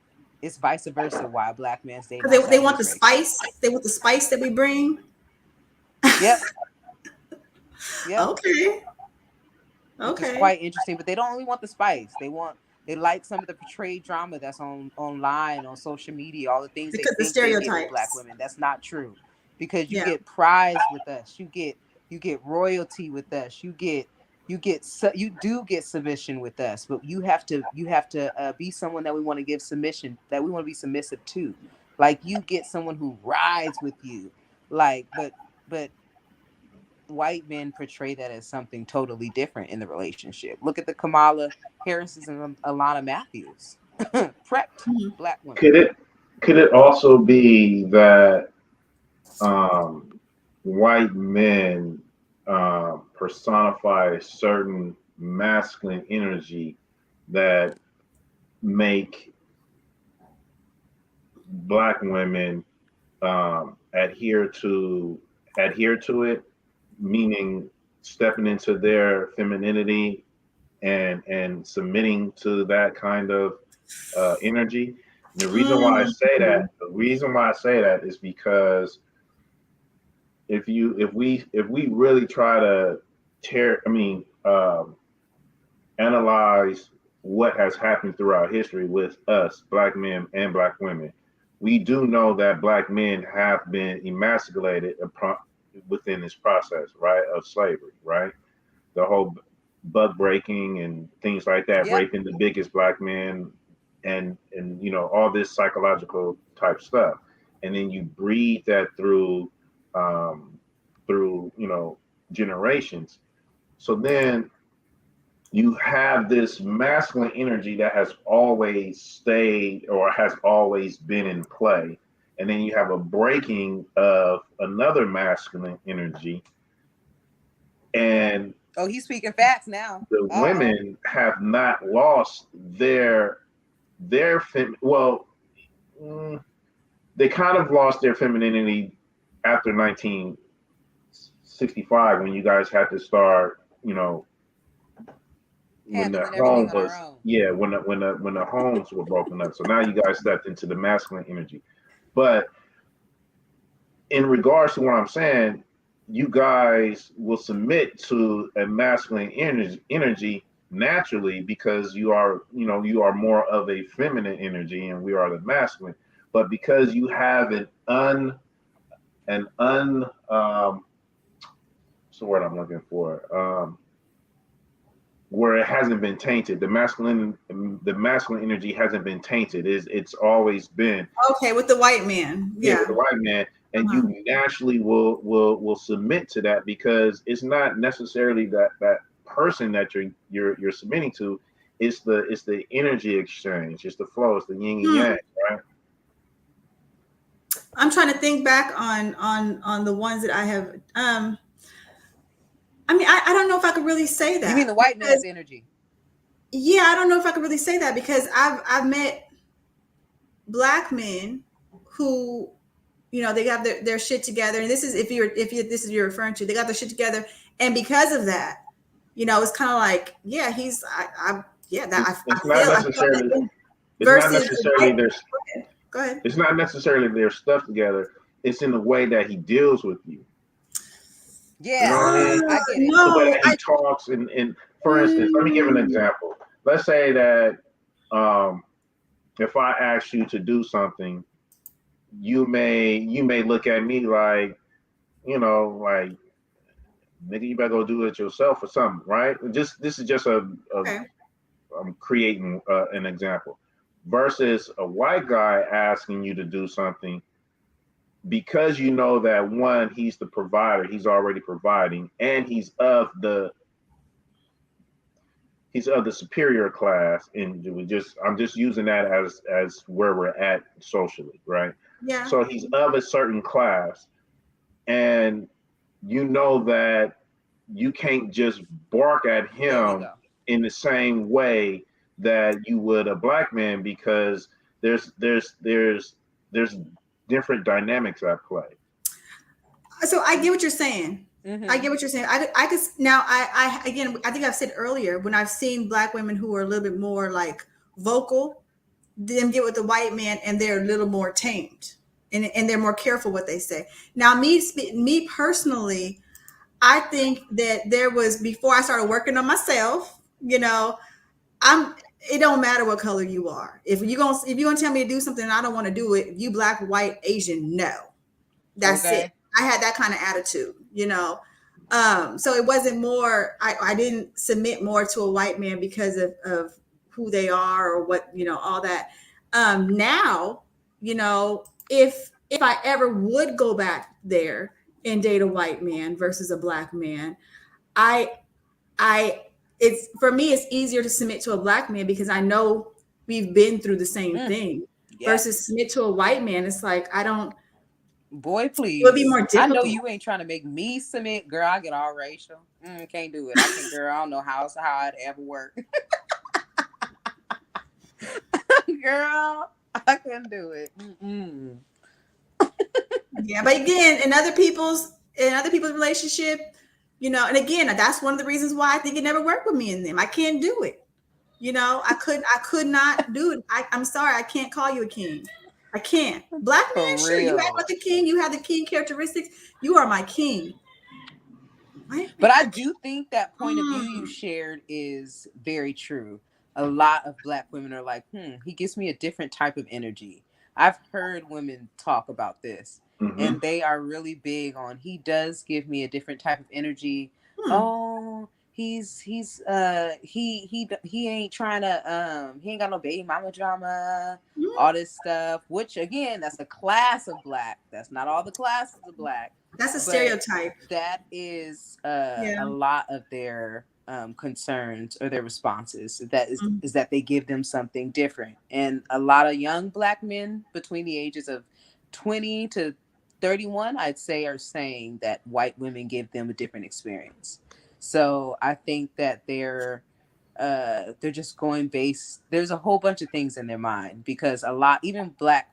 it's vice versa why a black man's dating Because they outside of want his the race. spice. They want the spice that we bring. Yep, yep. Okay. Which is Okay. quite interesting. But they don't only want the spice. They like some of the portrayed drama that's online, on social media, all the things they Because the think they get with black stereotypes. women. That's not true. Because you Yeah. get prize with us. You get royalty with us. You do get submission with us, but you have to be someone that we want to give submission, that we want to be submissive to. Like, you get someone who rides with you. Like, but white men portray that as something totally different in the relationship. Look at the Kamala Harris's and Alana Matthews. Prepped Mhm. black women. Could it also be that um, white men personify a certain masculine energy that make black women adhere to it, meaning stepping into their femininity and submitting to that kind of energy. And Mm. the reason why I say that is because if we really try to analyze what has happened throughout history with us, black men and black women, we do know that black men have been emasculated within this process, right, of slavery, right? The whole bug breaking and things like that, Yep. raping the biggest black man, and all this psychological type stuff, and then you breed that um, through generations. So then you have this masculine energy that has always stayed or has always been in play, and then you have a breaking of another masculine energy, and Oh, he's speaking facts now. the Uh-oh. women have not lost well, mm, they kind of lost their femininity after 1965, when you guys had to start, when the Handling everything home on our was own. yeah when the homes were broken up. So now you guys stepped into the masculine energy. But in regards to what I'm saying, you guys will submit to a masculine energy naturally, because you are more of a feminine energy and we are the masculine. But because you have an what's the word I'm looking for, where it hasn't been tainted, the masculine energy hasn't been tainted. It's always been Okay, with the white man. yeah with Yeah. the white man, and Uh-huh. you naturally will submit to that because it's not necessarily that person that you're submitting to. It's the energy exchange. It's the flow. It's the yin and Hmm. yang, right? I'm trying to think back on the ones that I have. I mean, I don't know if I could really say You mean that the white man's because energy? yeah, I don't know if I could really say that because I've met black men who, they got their shit together, and this is if you this is you're referring to, they got their shit together, and because of that, it's kind of like, yeah, he's I yeah, that It's, I it's not feel necessarily that it's not versus a necessarily white. there's Go ahead. it's not necessarily their stuff together. It's in the way that he deals with you. You know Yeah, what I mean? I get it. The way No, that he talks, and for instance, let me give an mm, example. Let's say that um, if I ask you to do something, you may look at me like, like, nigga, you better go do it yourself or something, right? Just this is just a okay. I'm creating an example versus a white guy asking you to do something because you know that one, he's the provider, he's already providing, and he's of the superior class, and I'm just using that as where we're at socially, right? Yeah, So he's of a certain class, and you know that you can't just bark at There we him go. in the same way that you would a black man because there's different dynamics at play. so I get what you're saying. I Mm-hmm. get what you're saying. I could now. I again. I think I've said earlier when I've seen black women who are a little bit more like vocal, them get with the white man and they're a little more tamed, and they're more careful what they say. Now, me personally, I think that there was before I started working on myself. I'm. It don't matter what color you are. If you gonna tell me to do something and I don't want to do it, if you black, white, Asian, no. That's it. Okay. I had that kind of attitude. So it wasn't more, I didn't submit more to a white man because of who they are or what, all that. Now, if I ever would go back there and date a white man versus a black man, I I it's for me it's easier to submit to a black man because I know we've been through the same Mm, thing versus yes. submit to a white man. It's like I don't Boy, it would be please. more I know difficult. you ain't trying to make me submit, girl. I get all racial. Can't do it. I can't, girl. I don't know how it ever work, girl. I couldn't do it. Mm-mm. Yeah, but again, in other people's relationship, and again, that's one of the reasons why I think it never worked with me and them. I can't do it. I could not do it. I'm sorry, I can't call you a king. I can't. Black man, For sure, you act real. like a king. You have the king characteristics. You are my king. White man, But I I can't. do think that point of view you Mm, shared is very true. A lot of black women are like, he gives me a different type of energy. I've heard women talk about this, Hmm. and they are really big on he does give me a different type of energy. hmm, Oh, he ain't trying to he ain't got no baby mama drama, hmm. all this stuff, which again, that's a class of black. That's not all the classes of black, That's a but stereotype. that is Yeah. a lot of their concerns or their responses. That is Mhm. is that they give them something different, and a lot of young black men between the ages of 20 to 31, I'd say, are saying that white women give them a different experience. So I think that they're just going base. There's a whole bunch of things in their mind because a lot, even black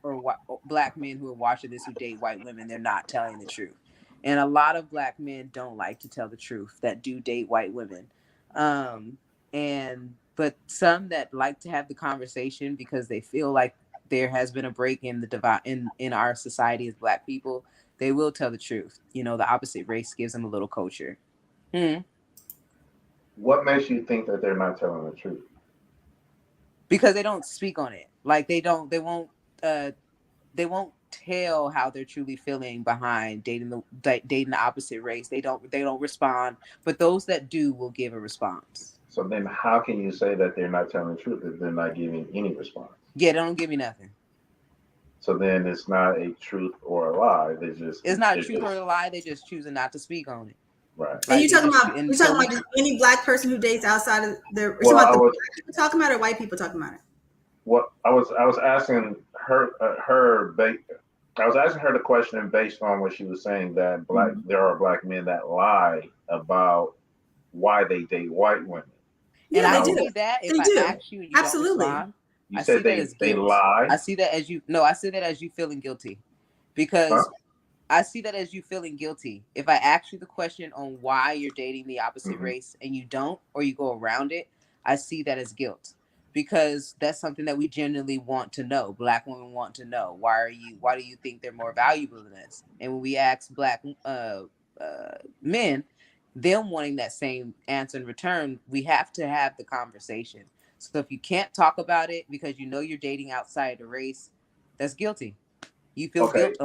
men who are watching this who date white women, they're not telling the truth, and a lot of black men don't like to tell the truth that do date white women, and but some that like to have the conversation because they feel like there has been a break in the divide in our society as black people. They will tell the truth. The opposite race gives them a little culture. Hmm. What makes you think that they're not telling the truth? Because they don't speak on it. Like uh they won't tell how they're truly feeling behind dating the opposite race. They don't respond, but those that do will give a response. So then, how can you say that they're not telling the truth if they're not giving any response? Yeah, they don't give me nothing. So then it's not a truth or a lie. It's not a It's truth or just a lie. They just choosing not to speak on it. right. And Like they just you're and talking so about we just any black person who dates outside of their. You're Well, talking about I the was black people talking about it, or white people talking about it? I was asking I was asking her the question based on what she was saying that Mhm. there are black men that lie about why they date white women. and Yeah, And I they I was do. see that if They I do. ask you and you don't Absolutely. respond, you I see said that as they guilt. lie, I see that as you no, I see that as you feeling guilty huh? because I see that as you feeling guilty. If I ask you the question on why you're dating the opposite Hmm. race and you don't, or you go around it, I see that as guilt because that's something that we genuinely want to know. Black women want to know why do you think they're more valuable than us? And when we ask black men, them wanting that same answer in return, we have to have the conversation. So if you can't talk about it because you know you're dating outside the race, that's guilty. You feel Okay, guilt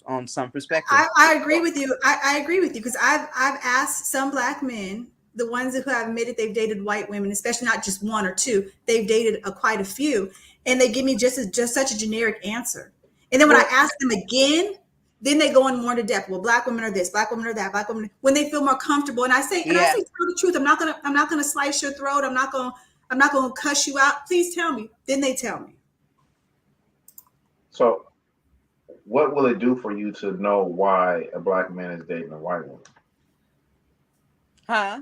on some perspective. I agree with you. I agree with you because I've asked some black men, the ones who have admitted they've dated white women, especially not just one or two, they've dated quite a few, and they give me just such a generic answer. And then when I well, ask them again, then they go in more into depth. Well, black women are this, black women are that, black women. When they feel more comfortable, and I say, Yeah, tell the truth. I'm not gonna slice your throat. I'm not gonna cuss you out. Please tell me. Then they tell me. so what will it do for you to know why a black man is dating a white woman? huh?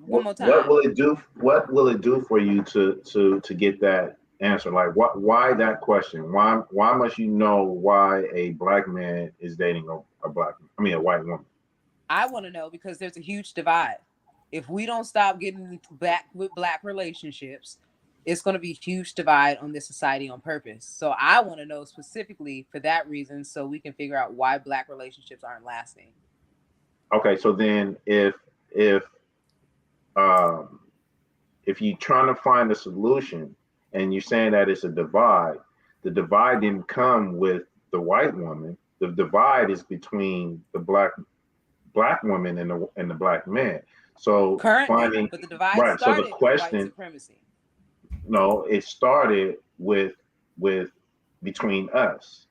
One more What time. will it do? What will it do for you to get that answer? Like, what? Why that question? Why must you know why a black man is dating a white woman? I want to know because there's a huge divide. If we don't stop getting back with black relationships, it's going to be a huge divide on this society on purpose. So I want to know specifically for that reason, so we can figure out why black relationships aren't lasting. Okay, so then if um if you're trying to find a solution and you're saying that it's a divide, the divide didn't come with the white woman. The divide is between the black woman and the black man. So Currently, finding but the divide right. So the started with white question, supremacy. no, it started with between us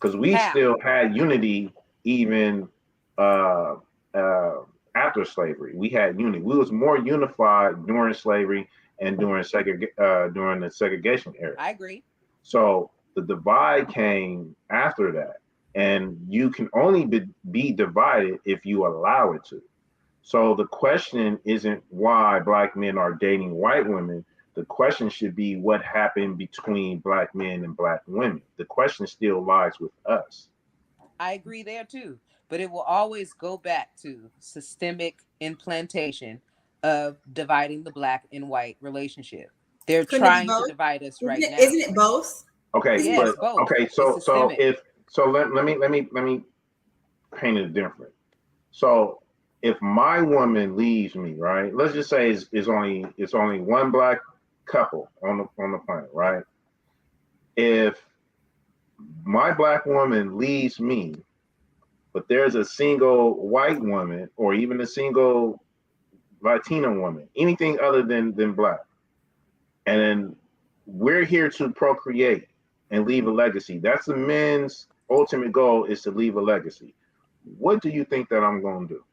because we How? still had unity even uh, uh, after slavery. We had unity. We was more unified during slavery and during the segregation era. I agree. So the divide came after that, and you can only be divided if you allow it to. So the question isn't why black men are dating white women. The question should be what happened between black men and black women. The question still lies with us. I agree there too. But it will always go back to systemic implantation of dividing the black and white relationship. They're Couldn't it be trying to both? divide us right Isn't now. it both? Okay, Isn't it? Yes, but both. okay, It's so systemic. if so let me paint it different. So if my woman leaves me, right? Let's just say it's only one black couple on the planet, right? If my black woman leaves me, but there's a single white woman or even a single Latina woman, anything other than black, and then we're here to procreate and leave a legacy. That's the men's ultimate goal is to leave a legacy. What do you think that I'm going to do?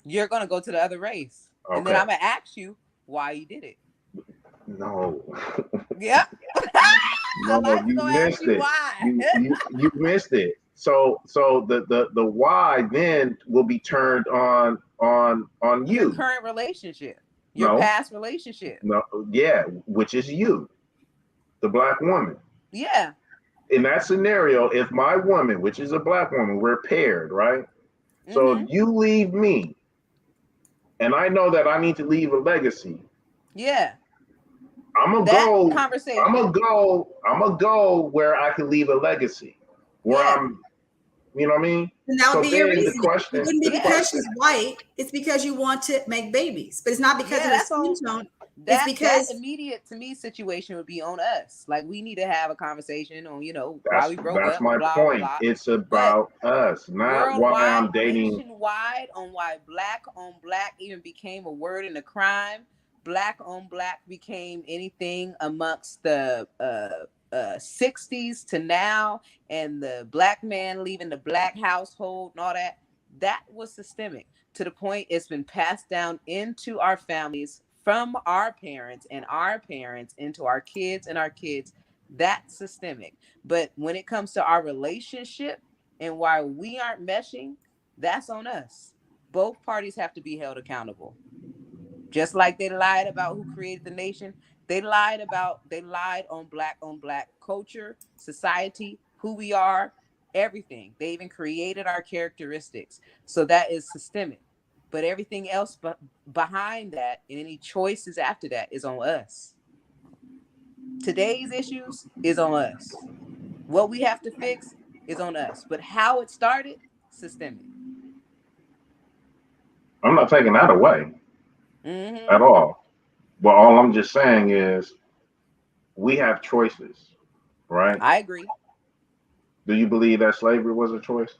You're gonna go to the other race, and then Okay, I'm gonna ask you why you did it. no, Yep. no, Eliza's you gonna ask missed you it. why. You missed it. So the why then will be turned on Your you. current relationship, your No, past relationship. no, yeah, which is you, the black woman. Yeah. In that scenario, if my woman, which is a black woman, we're paired, right? So if Mm-hmm. you leave me, and I know that I need to leave a legacy, Yeah. I'm gonna That go. conversation. I'm gonna go where I can leave a legacy, where Yeah. I'm. You know what I mean? And that would So be your then the reasoning. It question, wouldn't be the Yeah. because question. she's white. It's because you want to make babies. But it's not because Yeah. of her That's skin on tone. It's that because immediate to me situation would be on us. Like we need to have a conversation on, why we broke That's up, my blah blah point. blah. It's But about us, not why worldwide, I'm dating. nationwide, on why black on black even became a word in a crime. Black on black became anything amongst the 60s to now, and the black man leaving the black household and all that, that was systemic to the point it's been passed down into our families from our parents and our parents into our kids and our kids. That's systemic. But when it comes to our relationship and why we aren't meshing, that's on us. Both parties have to be held accountable. Just like they lied about who created the nation, they lied on black culture, society, who we are, everything. They even created our characteristics. So that is systemic. But everything else behind that and any choices after that is on us. Today's issues is on us. What we have to fix is on us. But how it started, systemic. I'm not taking that away Mm-hmm. at all. But all I'm just saying is we have choices, right? I agree. Do you believe that slavery was a choice?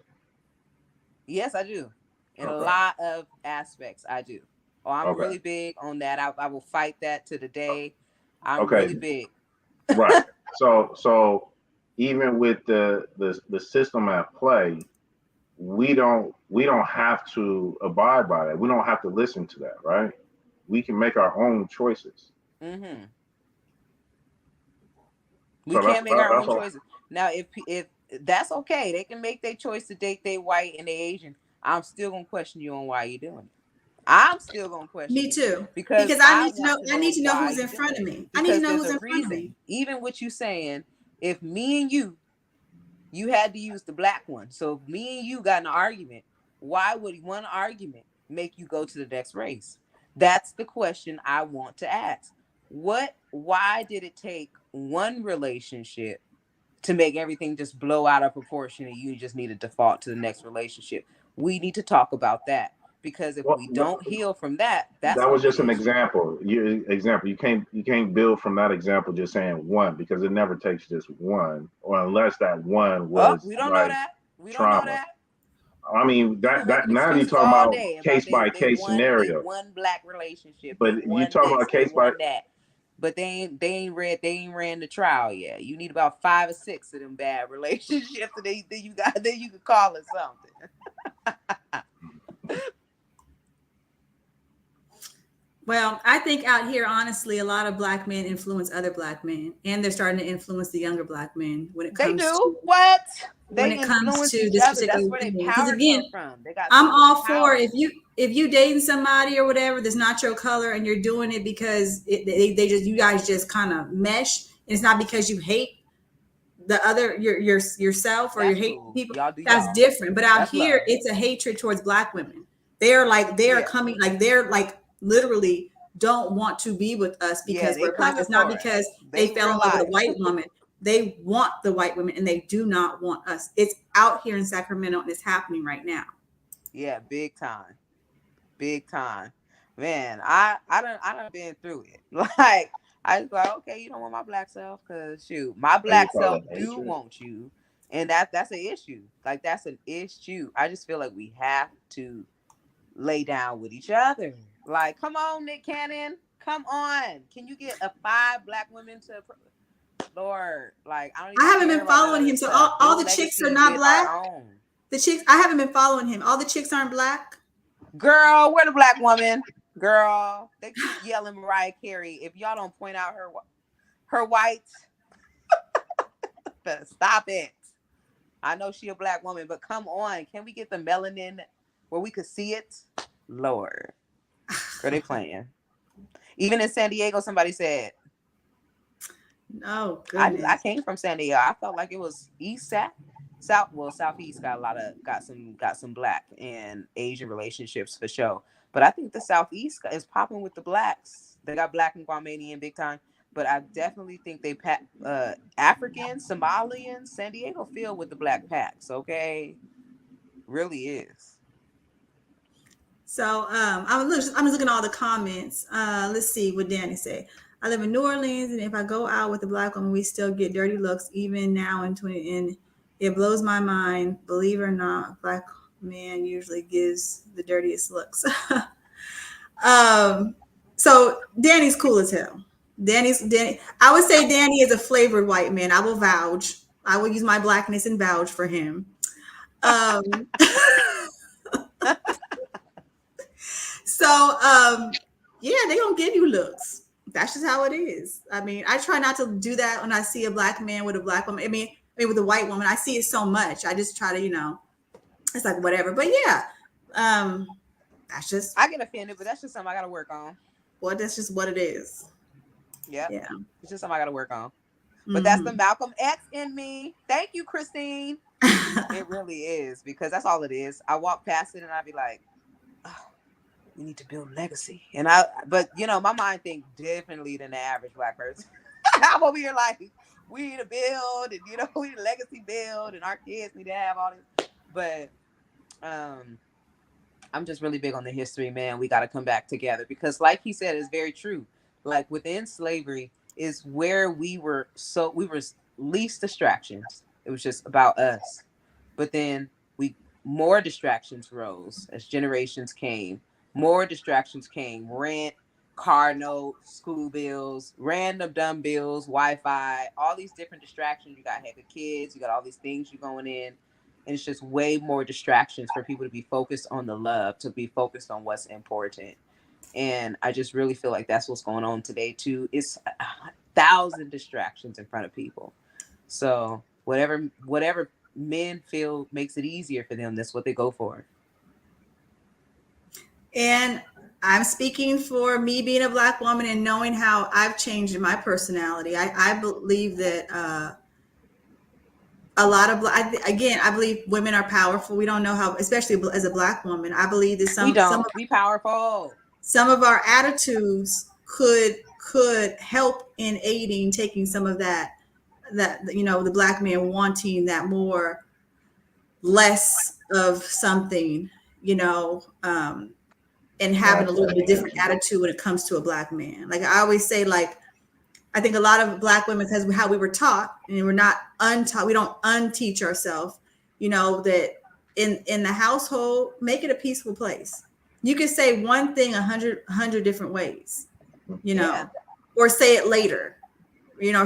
Yes, I do. In a Okay. lot of aspects, I do. Oh, I'm Okay. really big on that. I will fight that to the day. I'm Okay. really big. Right. So even with the system at play, we don't have to abide by that. We don't have to listen to that, right? We can make our own choices. Hmm. We So that's can't make our that's own all. choices. Now, if that's okay, they can make their choice to date they white and they Asian. I'm still gonna question you on why you're doing it. I'm still gonna question Me you too. because Because I want to I need know to know why who's you're in doing front of it. me. I need to Because know there's who's a in front of reason. me. Even what you saying, if me and you had to use the black one. So if me and you got an argument, why would one argument make you go to the next race? That's the question I want to ask. Why did it take one relationship to make everything just blow out of proportion and you just need to default to the next relationship? We need to talk about that because if Well, we don't heal from that, that's that going was to be just an an issue. example. You can't build from that example just saying one because it never takes just one, or unless that one Oh, was we don't know like that. We don't know trauma. that. I mean People that making now you're excuses talking all about day about case by case they scenario, won black relationship, they but you won talking this, about they case by won that, but they ain't ran the trial yet. You need about 5 or 6 of them bad relationships, and then you could call it something. Well, I think out here, honestly, a lot of black men influence other black men, and they're starting to influence the younger black men They do what? They influence each this other. particular That's where their thing. Because power again, come from. They got I'm so much all for power. if you dating somebody or whatever that's not your color and you're doing it because they just you guys just kind of mesh. And it's not because you hate the other yourself or you That's hate cool. people. Y'all do That's y'all. different. But out That's here, love. it's a hatred towards black women. They are Yeah. coming like they're like literally don't want to be with us Yeah, because they we're black. coming It's not for because us. they They fell in real love with a life. white woman. They want the white women and they do not want us. It's out here in Sacramento and it's happening right now. Yeah, big time. Big time. Man, I done been through it. Like I just like, okay, you don't want my black self, cause shoot, my and you black call self it do hatred. want you. And that's an issue. Like that's an issue. I just feel like we have to lay down with each other. Like, come on, Nick Cannon. Come on. Can you get a 5 black women to Lord? Like, I don't I even haven't care been about none of following him. this So stuff. all Build the chicks are legacy not with our black. own. The chicks, I haven't been following him. All the chicks aren't black. Girl, where the black woman? Girl, they keep yelling Mariah Carey. If y'all don't point out her whites, better stop it. I know she a black woman, but come on, can we get the melanin where we could see it? Lord, girl, they playing. Even in San Diego, somebody said Oh I goodness. came from San Diego. I felt like it was south. Well, southeast got some black and Asian relationships for sure. But I think the southeast is popping with the blacks. They got black and Guamanian big time. But I definitely think African, Somalian, San Diego filled with the black packs. Okay, really is. So I'm looking at all the comments. Let's see what Danny say. I live in New Orleans, and if I go out with a black woman, we still get dirty looks even now in 20. And it blows my mind. Believe it or not, a black man usually gives the dirtiest looks. um, so Danny's cool as hell. Danny. I would say Danny is a flavored white man. I will vouch. I will use my blackness and vouch for him. Um, so yeah, they gonna give you looks. That's just how it is. I mean, I try not to do that when I see a black man with a black woman. I mean with a white woman. I see it so much. I just try to, it's like whatever. But yeah, that's just I get offended, but that's just something I got to work on. that's just what it is. Yep. Yeah. It's just something I got to work on. But that's the Hmm. Malcolm X in me. Thank you, Christine. It really is, because that's all it is. I walk past it and I be like, oh, we need to build legacy. But my mind think differently than the average black person. I'm over here like, we need to build, and we need a legacy build, and our kids need to have all this. But I'm just really big on the history, man. We got to come back together, because, like he said, it's very true. Like within slavery is where we were least distractions. It was just about us. But then more distractions rose as generations came. More distractions came. Rent, car notes, school bills, random dumb bills, Wi-Fi, all these different distractions. You got heavy kids, you got all these things you going in. And it's just way more distractions for people to be focused on the love, to be focused on what's important. And I just really feel like that's what's going on today too. It's 1,000 distractions in front of people. So whatever men feel makes it easier for them, that's what they go for. And I'm speaking for me being a black woman and knowing how I've changed in my personality. I believe that a lot of again, I believe women are powerful. We don't know how, especially as a black woman. I believe that We don't. We powerful. some of our attitudes could help in aiding taking some of that the black man wanting that more less of something, and having a little bit different attitude when it comes to a black man. Like I always say, like I think a lot of black women, because how we were taught, and we're not untaught, we don't unteach ourselves, that in the household, make it a peaceful place. You can say one thing 100 different ways, Yeah. or say it later,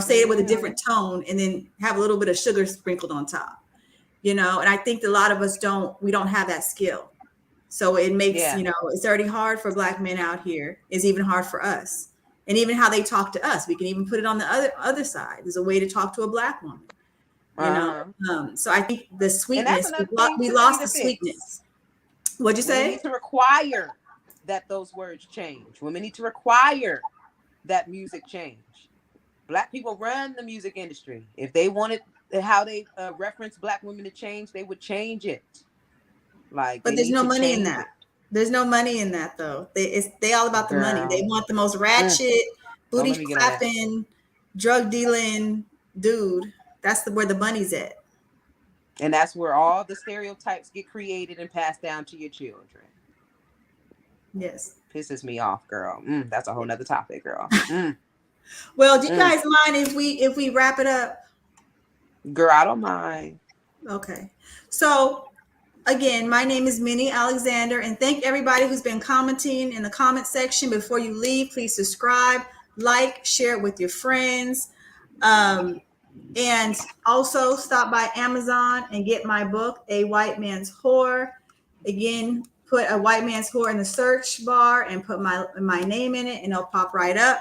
say it with a Mm-hmm. different tone, and then have a little bit of sugar sprinkled on top, and I think that a lot of us we don't have that skill. So it makes, it's already hard for black men out here. It's even hard for us. And even how they talk to us, we can even put it on the other side. There's a way to talk to a black woman, So I think the And that's sweetness, another thing we too we need lost to the fix. sweetness. What'd you Women say? need to require that those words change. Women need to require that music change. Black people run the music industry. If they wanted how they reference black women to change, they would change it. Like But they there's need no to money in change that. it. There's no money in that though. They all about the money. They Girl, want the most ratchet, don't booty let me get on that. clapping, drug dealing dude. That's where the money's at. And that's where all the stereotypes get created and passed down to your children. Yes. Pisses me off, girl. That's a whole nother topic, girl. Well, do you guys mind if we wrap it up? Girl, I don't mind. Okay. So again, my name is Minnie Alexander, and thank everybody who's been commenting in the comment section. Before you leave, please subscribe, like, share it with your friends. And also stop by Amazon and get my book, A White Man's Whore. Again, put A White Man's Whore in the search bar and put my name in it, and it'll pop right up.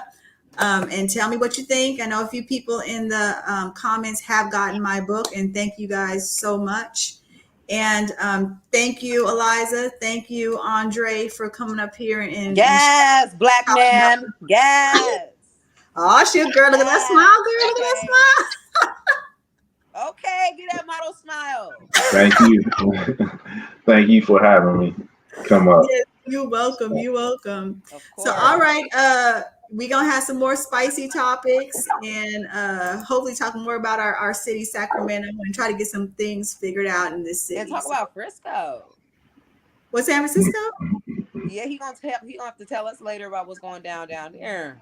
And tell me what you think. I know a few people in the comments have gotten my book, and thank you guys so much. And thank you, Eliza. Thank you, Andre, for coming up here and yes, black man. Yes. Oh, shit, girl, look at that smile, girl. Look at that smile. Okay, get that model smile. Thank you. Thank you for having me. Come up. Yes, you're welcome. You're welcome. Of course. So, all right, we're gonna have some more spicy topics, and hopefully talk more about our city, Sacramento, and try to get some things figured out in this city. And talk about Frisco. What's San Francisco? Yeah, he gonna have to tell us later about what's going down there.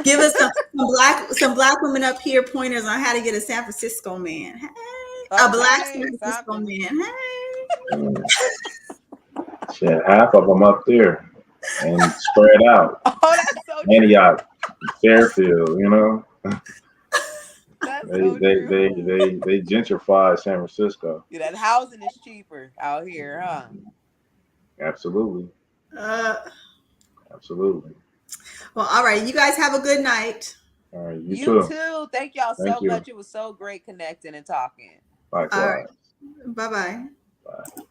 Give us some black women up here pointers on how to get a San Francisco man. Hey, a black San Francisco man. Hey. Shit, half of them up there. and spread out. Oh, that's so true. Antioch, Fairfield, you know, That's they so they true. they they they gentrified San Francisco. Yeah, that housing is cheaper out here, huh? Absolutely, Uh, absolutely. well, all right. You guys have a good night. All right, you You too. too. Thank y'all Thank so you. much. It was so great connecting and talking. All right. Likewise. Bye bye. Bye.